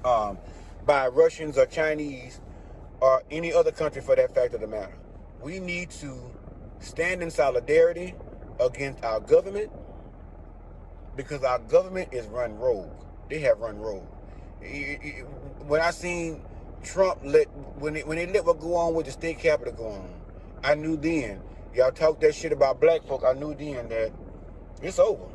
by Russians or Chinese or any other country for that fact of the matter. We need to stand in solidarity against our government because our government is run rogue. They have run rogue. When I seen Trump when they let what go on with the state capitol go on, I knew then, y'all talk that shit about black folk, I knew then that it's over.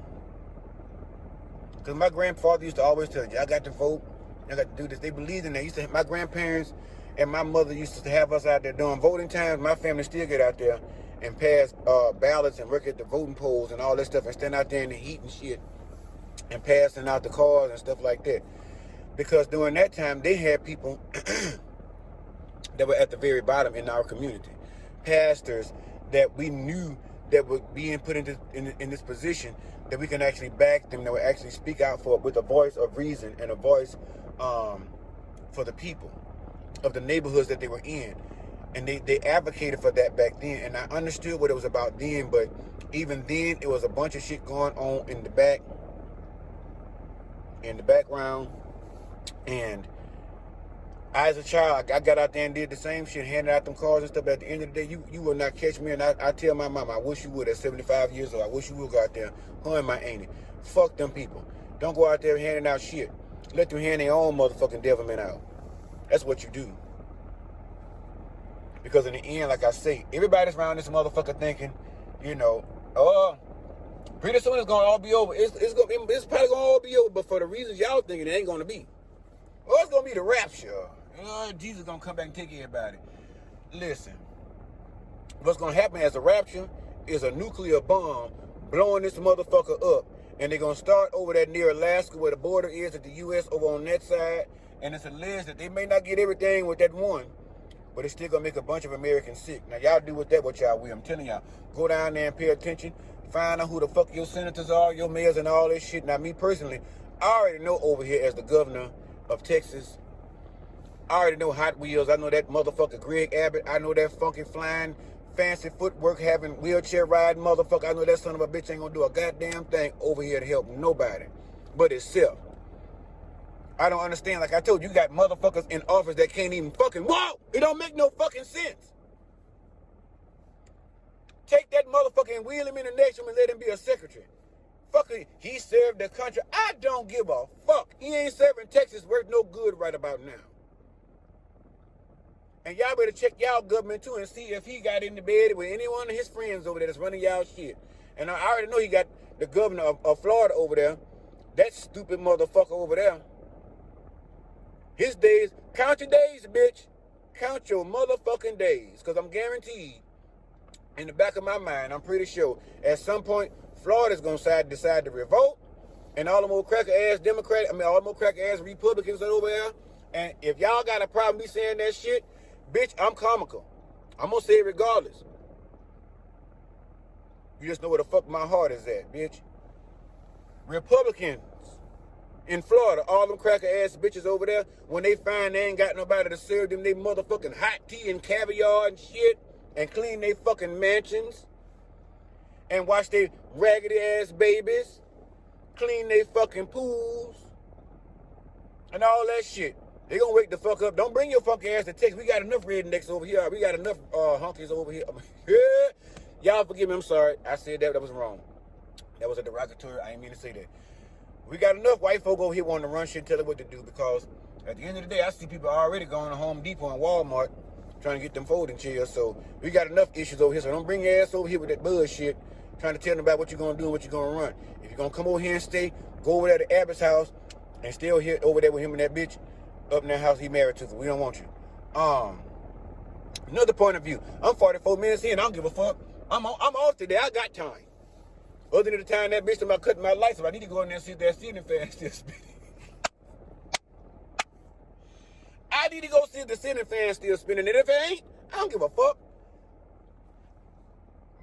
Because my grandfather used to always tell you, I got to vote, I got to do this. They believed in that. My grandparents and my mother used to have us out there during voting times. My family still get out there and pass ballots and work at the voting polls and all that stuff and stand out there in the heat and shit and passing out the cards and stuff like that. Because during that time, they had people that were at the very bottom in our community. Pastors that we knew that were being put in this position that we can actually back them, that would actually speak out for with a voice of reason and a voice for the people of the neighborhoods that they were in. And they advocated for that back then. And I understood what it was about then, but even then, it was a bunch of shit going on in the background. And I, as a child, I got out there and did the same shit, handed out them cards and stuff. But at the end of the day, you will not catch me. And I tell my mama, I wish you would at 75 years old. I wish you would go out there, hunt my auntie. Fuck them people. Don't go out there handing out shit. Let them hand their own motherfucking devilment out. That's what you do. Because in the end, like I say, everybody's around this motherfucker thinking, you know, pretty soon it's gonna all be over. It's probably gonna all be over, but for the reasons y'all thinking, it ain't gonna be. Well, it's gonna be the rapture. Jesus gonna come back and take everybody. Listen, what's gonna happen as a rapture is a nuclear bomb blowing this motherfucker up, and they're gonna start over there near Alaska where the border is at the U.S. over on that side, and it's alleged that they may not get everything with that one, but it's still gonna make a bunch of Americans sick. Now y'all do with that what y'all will. I'm telling y'all, go down there and pay attention. Find out who the fuck your senators are, your mayors, and all this shit. Now, me personally, I already know over here as the governor of Texas. I already know Hot Wheels. I know that motherfucker Greg Abbott. I know that funky flying, fancy footwork having wheelchair riding motherfucker. I know that son of a bitch ain't gonna do a goddamn thing over here to help nobody but itself. I don't understand. Like I told you, you got motherfuckers in office that can't even fucking walk. It don't make no fucking sense. Take that motherfucker and wheel him in the next room and let him be a secretary. Fucking, he served the country. I don't give a fuck. He ain't serving Texas worth no good right about now. And y'all better check y'all government too and see if he got in the bed with any one of his friends over there that's running y'all shit. And I already know he got the governor of Florida over there. That stupid motherfucker over there. His days, count your days, bitch. Count your motherfucking days. Because I'm guaranteed, in the back of my mind, I'm pretty sure, at some point, Florida's going to decide to revolt. And all them old cracker-ass all them old cracker-ass Republicans over there. And if y'all got a problem me saying that shit, bitch, I'm comical. I'm going to say it regardless. You just know where the fuck my heart is at, bitch. Republicans in Florida, all them cracker-ass bitches over there, when they find they ain't got nobody to serve them they motherfucking hot tea and caviar and shit, and clean they fucking mansions, and watch they raggedy-ass babies, clean they fucking pools, and all that shit. They gonna wake the fuck up. Don't bring your funky ass to Texas. We got enough rednecks over here. We got enough honkies over here. Y'all forgive me, I'm sorry. I said that was wrong. That was a derogatory. I didn't mean to say that. We got enough white folk over here wanting to run shit and tell it what to do, because at the end of the day, I see people already going to Home Depot and Walmart trying to get them folding chairs. So we got enough issues over here. So don't bring your ass over here with that bullshit trying to tell them about what you're going to do and what you're going to run. If you're going to come over here and stay, go over there to Abbott's house and stay over there with him and that bitch up in that house he married to. We don't want you. Another point of view. I'm 44 minutes in. I don't give a fuck. I'm off today. I got time. Other than the time that bitch about cutting my lights, so I need to go in there and see if that ceiling fan still spinning. I need to go see if the ceiling fan still spinning. And if it ain't, I don't give a fuck.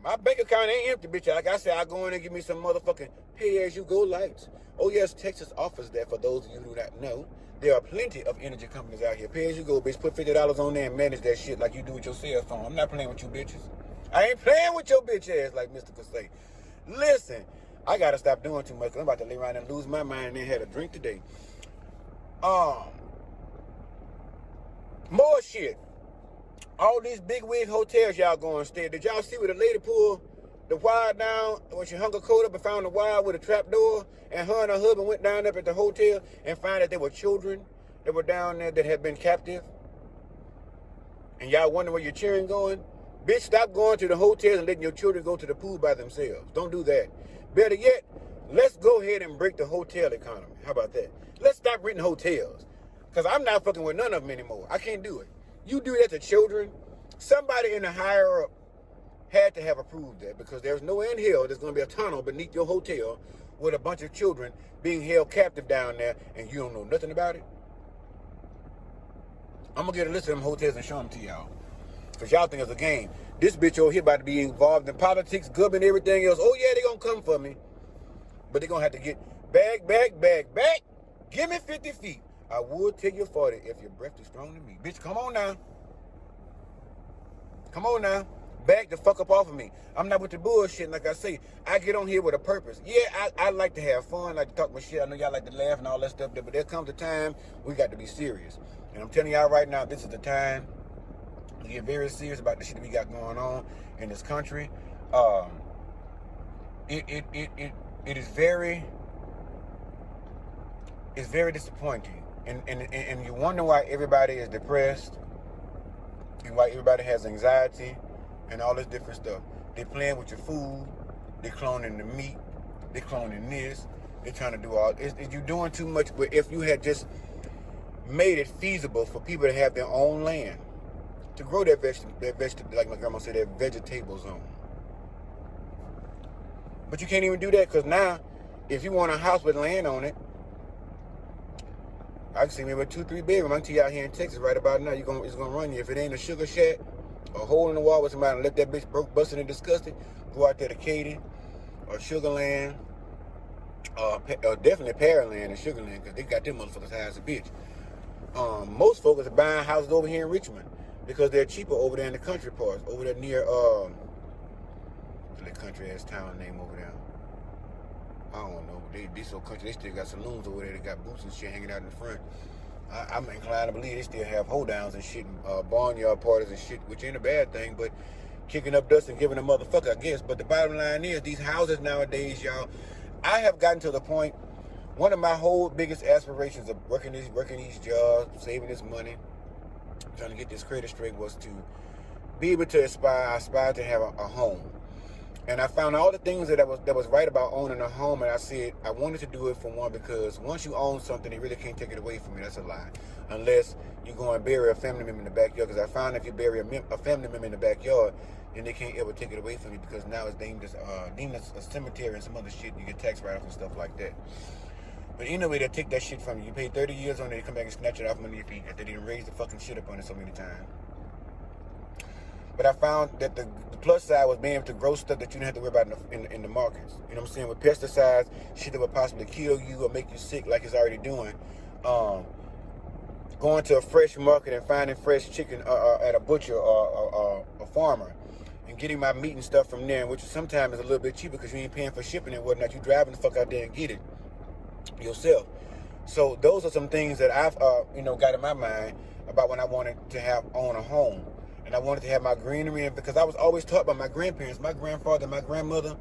My bank account ain't empty, bitch. Like I said, I go in and give me some motherfucking pay-as-you-go lights. Oh, yes, Texas offers that for those of you who do not know. There are plenty of energy companies out here. Pay as you go, bitch. Put $50 on there and manage that shit like you do with your cell phone. I'm not playing with you bitches. I ain't playing with your bitch ass like Mr. could say. Listen, I gotta stop doing too much because I'm about to lay around and lose my mind and then had a drink today. More shit. All these big wig hotels y'all going to stay. Did y'all see where the lady pulled the wire down when she hung a coat up and found the wire with a trap door, and her and her husband went down up at the hotel and found that there were children that were down there that had been captive? And y'all wonder where your children going? Bitch, stop going to the hotels and letting your children go to the pool by themselves. Don't do that. Better yet, let's go ahead and break the hotel economy. How about that? Let's stop renting hotels. Because I'm not fucking with none of them anymore. I can't do it. You do that to children, somebody in the higher up had to have approved that, because there's no in hell there's going to be a tunnel beneath your hotel with a bunch of children being held captive down there and you don't know nothing about it. I'm going to get a list of them hotels and show them to y'all, because y'all think it's a game. This bitch over here about to be involved in politics, government, everything else. Oh yeah, they going to come for me. But they're going to have to get back. Give me 50 feet. I would take your 40 if your breath is strong to me. Bitch, come on now. Come on now. Back the fuck up off of me. I'm not with the bullshit. Like I say, I get on here with a purpose. Yeah, I like to have fun, like to talk my shit. I know y'all like to laugh and all that stuff, but there comes a time we got to be serious. And I'm telling y'all right now, this is the time to get very serious about the shit that we got going on in this country. It is very, it's very disappointing. And you wonder why everybody is depressed and why everybody has anxiety and all this different stuff. They're playing with your food. They're cloning the meat. They're cloning this. They're trying to do all this. You're doing too much. But if you had just made it feasible for people to have their own land to grow that vegetable, like my grandma said, that vegetable zone. But you can't even do that, because now, if you want a house with land on it, I can see maybe a 2-3 bedroom. I can tell you out here in Texas right about now, it's gonna run you. If it ain't a sugar shack, a hole in the wall with somebody and let that bitch broke, busted, and disgusted, go out there to Katy or Sugarland, definitely Pearland and Sugarland, because they got them motherfuckers high as a bitch. Most folks are buying houses over here in Richmond because they're cheaper over there in the country parts, over there near the country ass town name over there. I don't know. They so country. They still got saloons over there. They got booths and shit hanging out in the front. I'm inclined to believe they still have hold downs and shit, and barnyard parties and shit, which ain't a bad thing, but kicking up dust and giving a motherfucker, I guess. But the bottom line is, these houses nowadays, y'all, I have gotten to the point, one of my whole biggest aspirations of working these jobs, saving this money, trying to get this credit straight, was to be able to aspire to have a home. And I found all the things that was right about owning a home, and I said I wanted to do it for one, because once you own something, they really can't take it away from you. That's a lie. Unless you go and bury a family member in the backyard, because I found if you bury a family member in the backyard, then they can't ever take it away from you, because now it's deemed as a cemetery and some other shit. You get tax write-offs and stuff like that. But anyway, they take that shit from you. You pay 30 years on it, they come back and snatch it off under your feet after they didn't raise the fucking shit up on it so many times. But I found that the plus side was being able to grow stuff that you didn't have to worry about in the markets. You know what I'm saying? With pesticides, shit that would possibly kill you or make you sick like it's already doing. Going to a fresh market and finding fresh chicken at a butcher or a farmer, and getting my meat and stuff from there, which sometimes is a little bit cheaper because you ain't paying for shipping and whatnot. You driving the fuck out there and get it yourself. So those are some things that I've got in my mind about when I wanted to own a home. And I wanted to have my greenery, because I was always taught by my grandparents, my grandfather, my grandmother,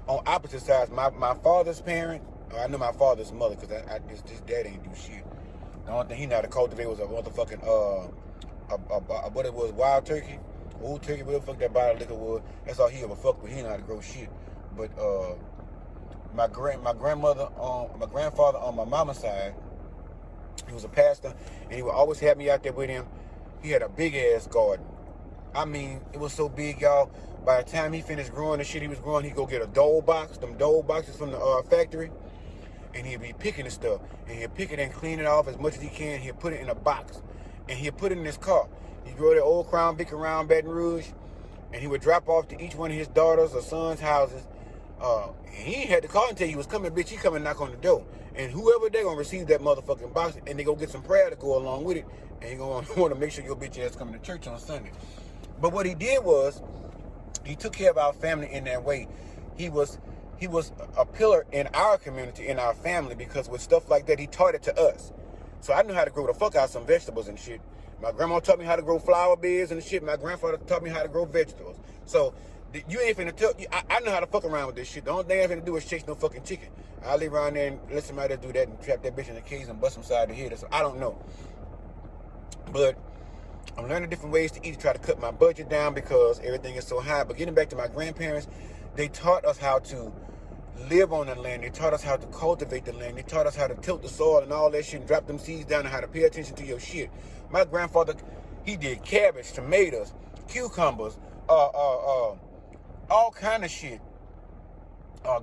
on opposite sides. My father's parent, I knew my father's mother, because this dad ain't do shit. The only thing he knew how to cultivate was a motherfucking, what it was, wild turkey, old turkey, whatever the fuck that bottle of liquor was. That's all he ever fucked with. He didn't know how to grow shit. But my grandfather on my mama's side, he was a pastor, and he would always have me out there with him. He had a big ass garden. I mean, it was so big, y'all. By the time he finished growing the shit he was growing, he'd go get a dole box, them dole boxes from the factory, and he'd be picking the stuff. And he'd pick it and clean it off as much as he can. He'd put it in a box, and he'd put it in his car. He'd go to Old Crown Vic around Baton Rouge, and he would drop off to each one of his daughters or sons' houses He ain't had to call and tell you he was coming, bitch. He come and knock on the door. And whoever they gonna receive that motherfucking box, and they gonna get some prayer to go along with it, and he gonna want to make sure your bitch ass coming to church on Sunday. But what he did was, he took care of our family in that way. He was a pillar in our community, in our family, because with stuff like that, he taught it to us. So I knew how to grow the fuck out some vegetables and shit. My grandma taught me how to grow flower beds and shit. My grandfather taught me how to grow vegetables. So you ain't finna tell, I know how to fuck around with this shit. The only thing I finna do is chase no fucking chicken. I'll leave around there and let somebody else do that and trap that bitch in the cage and bust him side the head. So I don't know. But I'm learning different ways to eat to try to cut my budget down because everything is so high. But getting back to my grandparents, they taught us how to live on the land. They taught us how to cultivate the land. They taught us how to tilt the soil and all that shit and drop them seeds down and how to pay attention to your shit. My grandfather, he did cabbage, tomatoes, cucumbers, all kind of shit.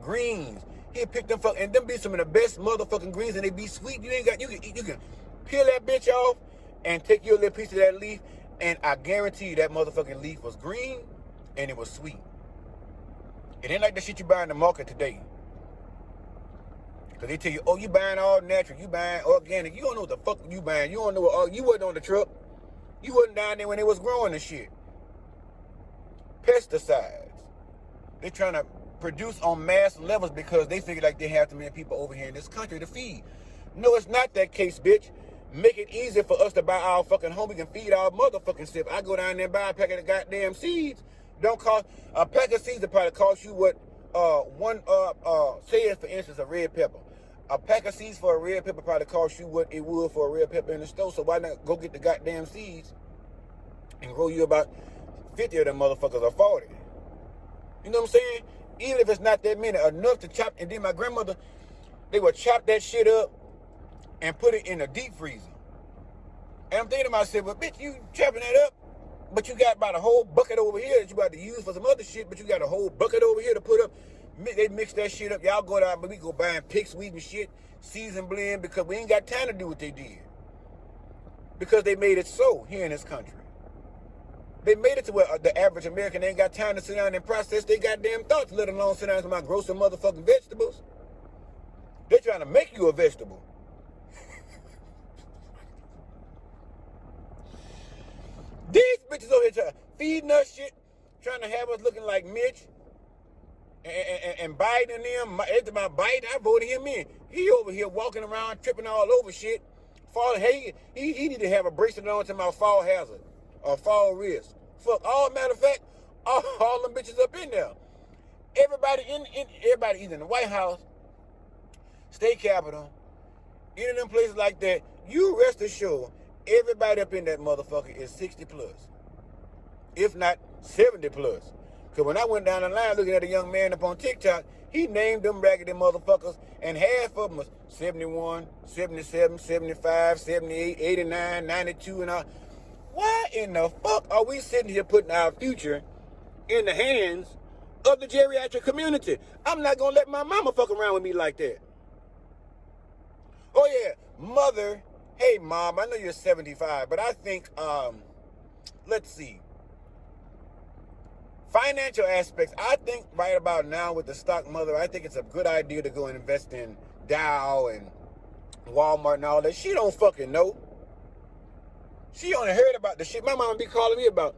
Greens. He picked them fuck, and them be some of the best motherfucking greens, and they be sweet. You can peel that bitch off and take your little piece of that leaf, and I guarantee you that motherfucking leaf was green and it was sweet. It ain't like the shit you buy in the market today. Cause they tell you, oh, you buying all natural, you buying organic. You don't know what the fuck you buying. You don't know what, you wasn't on the truck. You wasn't down there when they was growing the shit. Pesticides. They trying to produce on mass levels because they figure like they have too many people over here in this country to feed. No, it's not that case, bitch. Make it easier for us to buy our fucking home. We can feed our motherfucking stuff. I go down there and buy a packet of goddamn seeds. Don't cost a pack of seeds that probably cost you what say for instance a red pepper. A pack of seeds for a red pepper probably cost you what it would for a red pepper in the store. So why not go get the goddamn seeds and grow you about 50 of them motherfuckers or 40? You know what I'm saying? Even if it's not that many, enough to chop. And then my grandmother, they would chop that shit up and put it in a deep freezer. And I'm thinking to myself, well, bitch, you chopping that up, but you got about a whole bucket over here that you about to use for some other shit, but you got a whole bucket over here to put up. They mix that shit up. Y'all go down, but we go buying picks, weed and shit, season blend, because we ain't got time to do what they did. Because they made it so here in this country. They made it to where the average American ain't got time to sit down and process their goddamn thoughts, let alone sit down and grow some motherfucking vegetables. They're trying to make you a vegetable. These bitches over here feeding us shit, trying to have us looking like Mitch and Biden and them. After my Biden, I voted him in. He over here walking around, tripping all over shit. Falling, hey, he need to have a bracelet on to my fall hazard or fall risk. Fuck, matter of fact, all them bitches up in there. Everybody everybody either in the White House, State Capitol, any of them places like that, you rest assured, everybody up in that motherfucker is 60 plus. If not 70 plus. Because when I went down the line looking at a young man up on TikTok, he named them raggedy motherfuckers, and half of them was 71, 77, 75, 78, 89, 92, and all. Why in the fuck are we sitting here putting our future in the hands of the geriatric community? I'm not going to let my mama fuck around with me like that. Oh, yeah, mother. Hey, Mom, I know you're 75, but I think, let's see. Financial aspects, I think right about now with the stock mother, I think it's a good idea to go and invest in Dow and Walmart and all that. She don't fucking know. She only heard about the shit my mama be calling me about.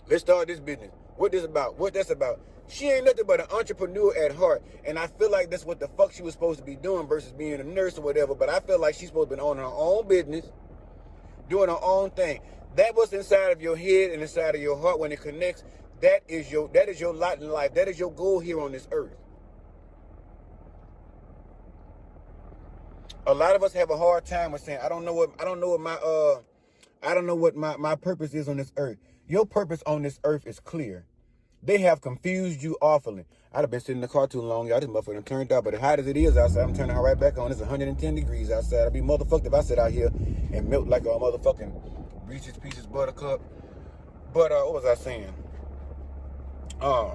Let's start this business. What this about? What that's about? She ain't nothing but an entrepreneur at heart. And I feel like that's what the fuck she was supposed to be doing versus being a nurse or whatever. But I feel like she's supposed to be owning her own business, doing her own thing. That what's inside of your head and inside of your heart when it connects. That is your lot in life. That is your goal here on this earth. A lot of us have a hard time with saying, I don't know what my purpose is on this earth. Your purpose on this earth is clear. They have confused you awfully. I'd have been sitting in the car too long. Y'all, this motherfucker turned out. But as hot as it is outside, I'm turning her right back on. It's 110 degrees outside. I'd be motherfucked if I sit out here and melt like a motherfucking Reese's Pieces buttercup. But what was I saying? I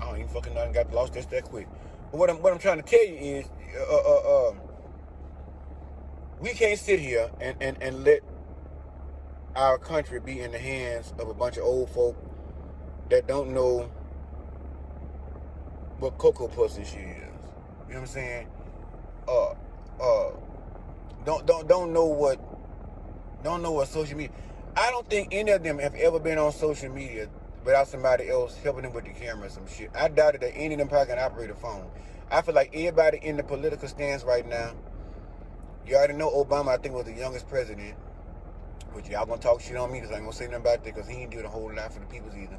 don't even fucking know. I got lost that quick. But what I'm trying to tell you is, we can't sit here and let our country be in the hands of a bunch of old folk that don't know what Cocoa Pussy shit is. You know what I'm saying? Uh, uh, don't know what social media. I don't think any of them have ever been on social media without somebody else helping them with the camera or some shit. I doubt that any of them probably can operate a phone. I feel like everybody in the political stance right now, you already know Obama, I think, was the youngest president. Which y'all gonna talk shit on me because I ain't gonna say nothing about that because he ain't doing a whole lot for the peoples either.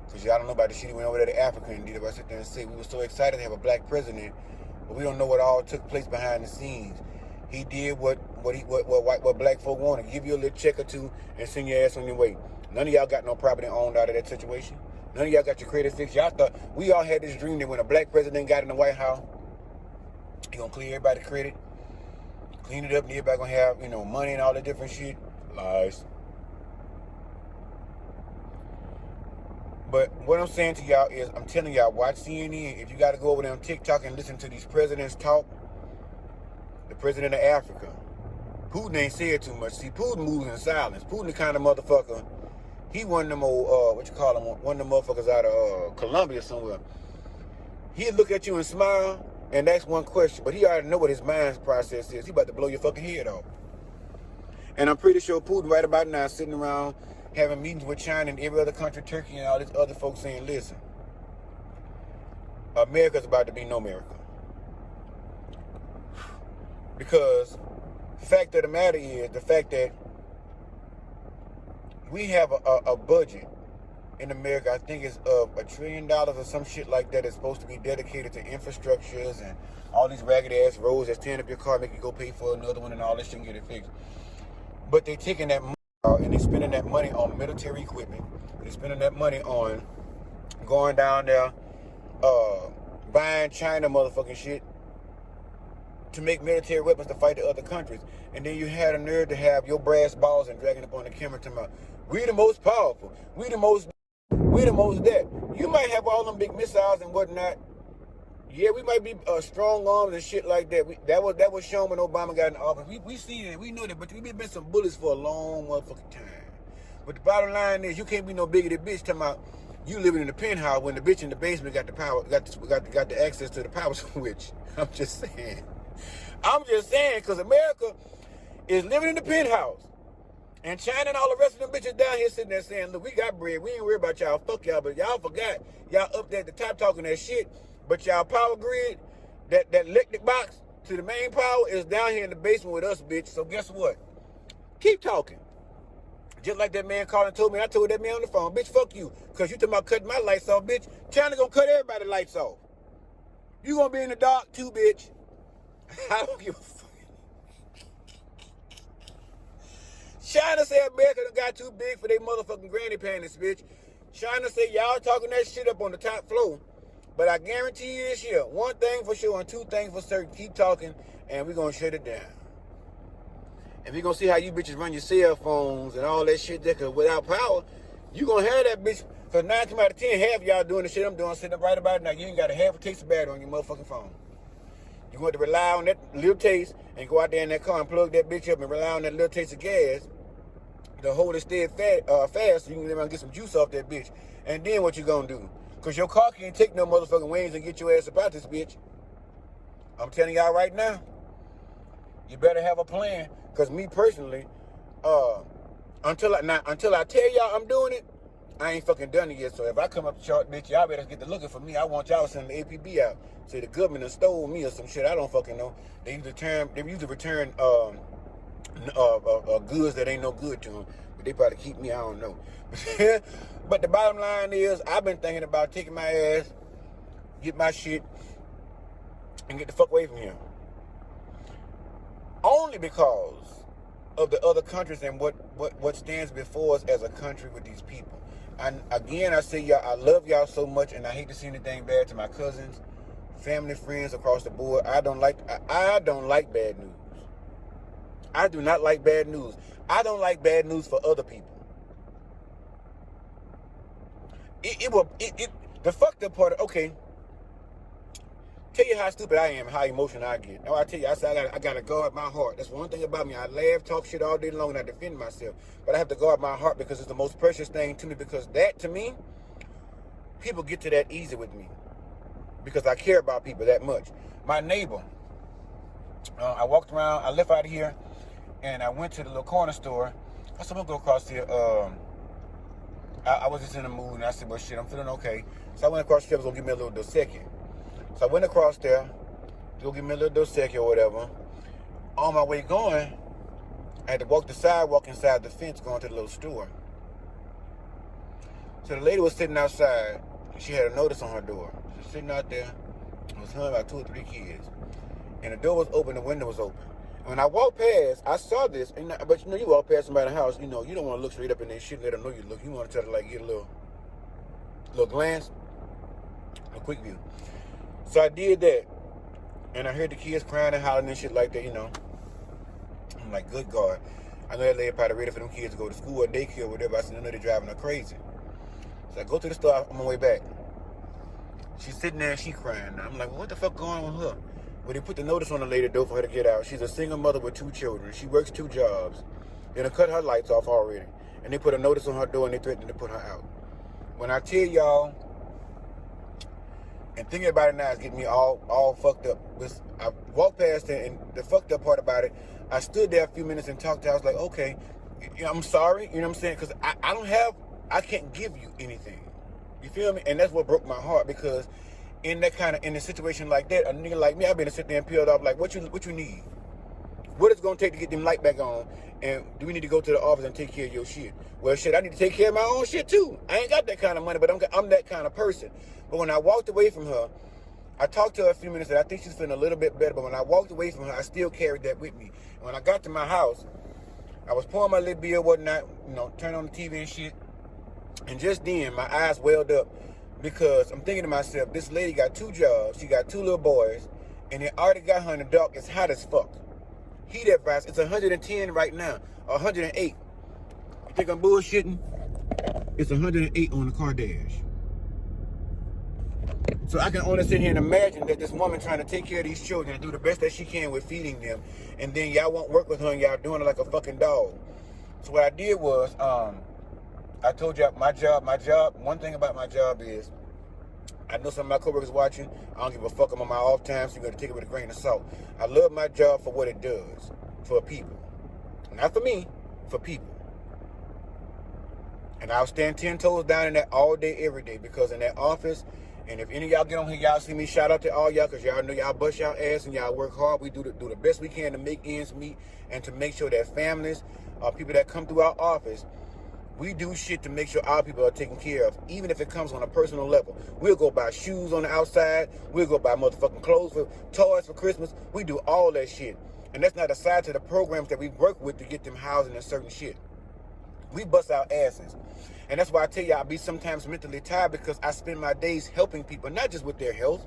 Because y'all don't know about the shit he went over there to Africa and did. If I sit there and say we were so excited to have a black president, but we don't know what all took place behind the scenes. He did what black folk want to give you a little check or two and send your ass on your way. None of y'all got no property owned out of that situation. None of y'all got your credit fixed. Y'all thought we all had this dream that when a black president got in the White House, he gonna clear everybody's credit, clean it up, and everybody gonna have, you know, money and all that different shit. Lies. But what I'm saying to y'all is, I'm telling y'all, watch CNN. If you got to go over there on TikTok and listen to these presidents talk, the president of Africa, Putin ain't said too much. See, Putin moves in silence. Putin the kind of motherfucker, he one of them old, one of them motherfuckers out of Colombia somewhere. He'd look at you and smile and ask one question, but he already know what his mind's process is. He about to blow your fucking head off. And I'm pretty sure Putin right about now sitting around having meetings with China and every other country, Turkey and all these other folks saying, listen, America's about to be no America. Because the fact of the matter is the fact that we have a budget in America, I think it's of $1 trillion or some shit like that is supposed to be dedicated to infrastructures and all these ragged ass roads that's tearing up your car, make you go pay for another one and all this shit and get it fixed. But they taking that money out and they spending that money on military equipment. They spending that money on going down there, buying China motherfucking shit to make military weapons to fight the other countries. And then you had a nerve to have your brass balls and dragging up on the camera to about, we the most powerful, we the most that. You might have all them big missiles and whatnot. Yeah, we might be strong arms and shit like that. That was shown when Obama got in office. We see that, we know that, but we've been some bullets for a long motherfucking time. But the bottom line is, you can't be no bigger than bitch talking about you living in the penthouse when the bitch in the basement got the power, got the access to the power switch. I'm just saying, because America is living in the penthouse. And China and all the rest of them bitches down here sitting there saying, look, we got bread. We ain't worried about y'all. Fuck y'all. But y'all forgot. Y'all up there at the top talking that shit. But y'all power grid, that electric box to the main power is down here in the basement with us, bitch. So guess what? Keep talking. Just like that man called and told me. I told that man on the phone, bitch, fuck you. Because you talking about cutting my lights off, bitch. China gonna cut everybody's lights off. You gonna be in the dark too, bitch. I don't give a fuck. China say America done got too big for their motherfucking granny panties, bitch. China say y'all talking that shit up on the top floor. But I guarantee you this year, one thing for sure and two things for certain, keep talking and we're going to shut it down. And we're going to see how you bitches run your cell phones and all that shit there, because without power, you going to have that bitch. Because 9 times out of 10, half y'all doing the shit I'm doing, sitting up right about now. You ain't got a half a taste of battery on your motherfucking phone. You want to rely on that little taste and go out there in that car and plug that bitch up and rely on that little taste of gas to hold it steady fast so you can get some juice off that bitch. And then what you gonna do? Because your car can't take no motherfucking wings and get your ass about this bitch. I'm telling y'all right now, you better have a plan. Because me personally, until I tell y'all I'm doing it, I ain't fucking done it yet. So if I come up short, bitch, y'all better get to looking for me. I want y'all to send the APB out. Say the government done stole me or some shit. I don't fucking know. They usually return goods that ain't no good to them. But they probably keep me, I don't know. But the bottom line is, I've been thinking about taking my ass, get my shit, and get the fuck away from here. Only because of the other countries and what stands before us as a country with these people. And again, I say y'all, I love y'all so much, and I hate to see anything bad to my cousins, family, friends across the board. I don't like bad news. I do not like bad news. I don't like bad news for other people. The fucked up part, okay, tell you how stupid I am, how emotional I get. Now I tell you, I gotta guard my heart. That's one thing about me. I laugh, talk shit all day long, and I defend myself. But I have to guard my heart because it's the most precious thing to me. Because that, to me, people get to that easy with me. because I care about people that much. My neighbor, I walked around, I left out of here, and I went to the little corner store. I said, I'm gonna go across here. I was just in the mood, and I said, well, shit, I'm feeling okay. So I went across the street, I was gonna give me a little Dos Equis. So I went across there to go give me a little Dos Equis or whatever. On my way going, I had to walk the sidewalk inside the fence going to the little store. So the lady was sitting outside, and she had a notice on her door. She was sitting out there, it was her about 2 or 3 kids. And the door was open, the window was open. And when I walked past, I saw this, but you walk past somebody's house, you don't want to look straight up in their shit and let them know you look. You want to try to like get a little glance, a quick view. So I did that, and I heard the kids crying and hollering and shit like that, I'm like, good God. I know that lady probably ready for them kids to go to school or daycare or whatever. I said, I know they're driving her crazy. So I go to the store on my way back. She's sitting there and she crying. I'm like, well, what the fuck going on with her? Well, they put the notice on the lady door for her to get out. She's a single mother with 2 children. She works 2 jobs. They done cut her lights off already. And they put a notice on her door and they threatened to put her out. When I tell y'all, and thinking about it now is getting me all fucked up. I walked past it, and the fucked up part about it, I stood there a few minutes and talked to her. I was like, okay, I'm sorry, you know what I'm saying? Because I can't give you anything. You feel me? And that's what broke my heart, because in a situation like that, a nigga like me, I've been sitting there and peeled off like, what you need? What it's gonna take to get them light back on? And do we need to go to the office and take care of your shit? Well, shit, I need to take care of my own shit too. I ain't got that kind of money, but I'm that kind of person. But when I walked away from her, I talked to her a few minutes, and I think she's feeling a little bit better. But when I walked away from her, I still carried that with me. And when I got to my house, I was pouring my little beer, whatnot, turn on the TV and shit. And just then, my eyes welled up, because I'm thinking to myself, this lady got 2 jobs, she got 2 little boys, and they already got her in the dark. It's hot as fuck. Heat advice, it's 110 right now, 108. You think I'm bullshitting? It's 108 on the car dash. So I can only sit here and imagine that this woman trying to take care of these children and do the best that she can with feeding them, and then y'all won't work with her and y'all doing it like a fucking dog. So what I did was, I told you my job, one thing about my job is, I know some of my coworkers watching. I don't give a fuck. I'm on my off time, so you got to take it with a grain of salt. I love my job for what it does for people. Not for me, for people. And I'll stand 10 toes down in that all day, every day, because in that office, and if any of y'all get on here, y'all see me, shout out to all y'all, because y'all know y'all bust y'all ass and y'all work hard. We do the best we can to make ends meet and to make sure that families, people that come through our office, we do shit to make sure our people are taken care of, even if it comes on a personal level. We'll go buy shoes on the outside. We'll go buy motherfucking clothes, toys for Christmas. We do all that shit. And that's not aside to the programs that we work with to get them housing and certain shit. We bust our asses. And that's why I tell you, I be sometimes mentally tired, because I spend my days helping people, not just with their health,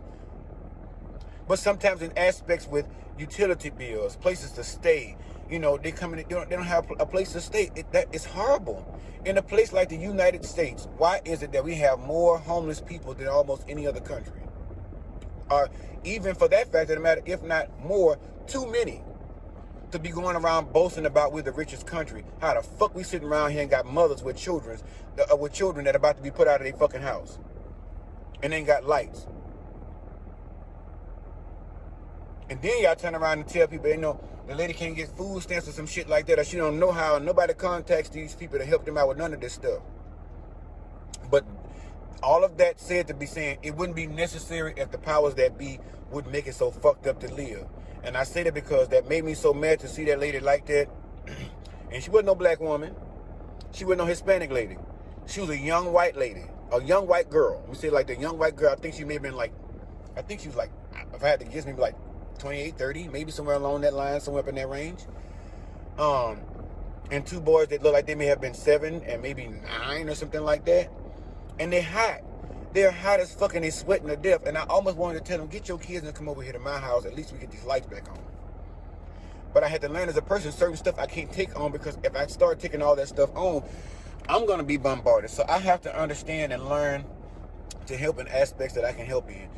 but sometimes in aspects with utility bills, places to stay. They come in, they don't have a place to stay. It's horrible. In a place like the United States, why is it that we have more homeless people than almost any other country? Or even for that fact of the matter, if not more, too many to be going around boasting about we're the richest country. How the fuck we sitting around here and got mothers with children that are about to be put out of their fucking house and ain't got lights? And then y'all turn around and tell people, the lady can't get food stamps or some shit like that, or she don't know how, and nobody contacts these people to help them out with none of this stuff. But all of that said to be saying, it wouldn't be necessary if the powers that be would make it so fucked up to live. And I say that because that made me so mad to see that lady like that. And she wasn't no black woman. She wasn't no Hispanic lady. She was a young white lady, a young white girl. Let me say like the young white girl. I think she may have been like, if I had to guess, maybe like 28, 30, maybe somewhere along that line, somewhere up in that range. And 2 boys that look like they may have been 7 and maybe 9 or something like that. And they're hot. They're hot as fuck, and they're sweating to death. And I almost wanted to tell them, get your kids and come over here to my house. At least we get these lights back on. But I had to learn as a person, certain stuff I can't take on, because if I start taking all that stuff on, I'm going to be bombarded. So I have to understand and learn to help in aspects that I can help in.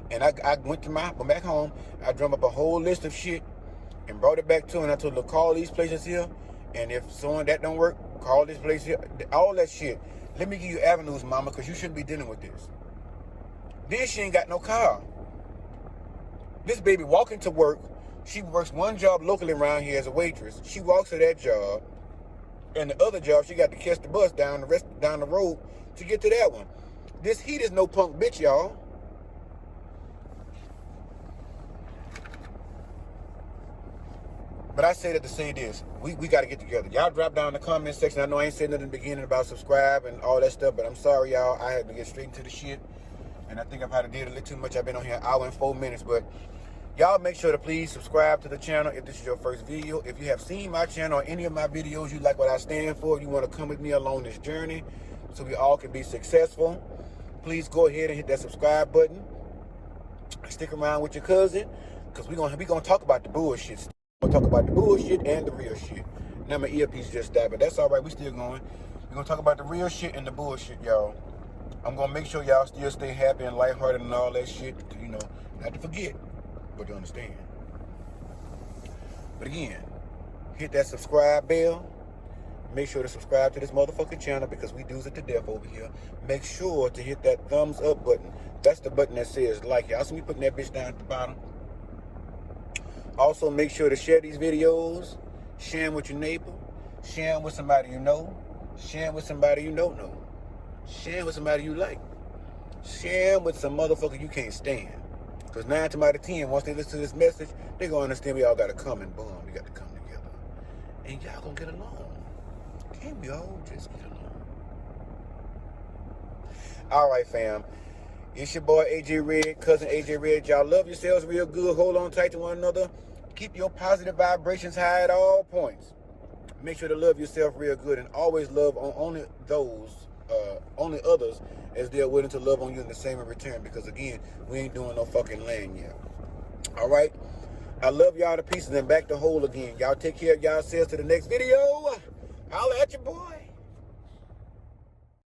And I went back home. I drummed up a whole list of shit and brought it back to her. And I told her, call these places here. And if someone that don't work, call this place here. All that shit. Let me give you avenues, mama, because you shouldn't be dealing with this. Then she ain't got no car. This baby walking to work. She works one job locally around here as a waitress. She walks to that job. And the other job, she got to catch the bus down the road to get to that one. This heat is no punk bitch, y'all. But I say that to say this. We got to get together. Y'all drop down in the comment section. I know I ain't saying nothing in the beginning about subscribe and all that stuff, but I'm sorry, y'all. I had to get straight into the shit. And I think I probably did a little too much. I've been on here an hour and 4 minutes. But y'all make sure to please subscribe to the channel if this is your first video. If you have seen my channel or any of my videos, you like what I stand for, you want to come with me along this journey so we all can be successful, please go ahead and hit that subscribe button. Stick around with your cousin, because we're gonna talk about the bullshit. We're gonna talk about the bullshit and the real shit. Now my earpiece just died, but that's all right. We still going. We're gonna talk about the real shit and the bullshit, y'all. I'm gonna make sure y'all still stay happy and lighthearted and all that shit. You know, not to forget, but to understand. But again, hit that subscribe bell. Make sure to subscribe to this motherfucking channel because we do's it to death over here. Make sure to hit that thumbs up button. That's the button that says like. Y'all see me putting that bitch down at the bottom. Also, make sure to share these videos. Share them with your neighbor. Share them with somebody you know. Share them with somebody you don't know. Share them with somebody you like. Share them with some motherfucker you can't stand. Because 9 times out of 10, once they listen to this message, they gonna understand we all gotta come and boom. We got to come together. And y'all gonna get along. Can't we all just get along? All right, fam. It's your boy AJ Red, cousin AJ Red. Y'all love yourselves real good. Hold on tight to one another. Keep your positive vibrations high at all points. Make sure to love yourself real good and always love on only others as they're willing to love on you in the same in return. Because again, we ain't doing no fucking land yet. All right. I love y'all to pieces and back to whole again. Y'all take care of yourselves to the next video. Holla at your boy.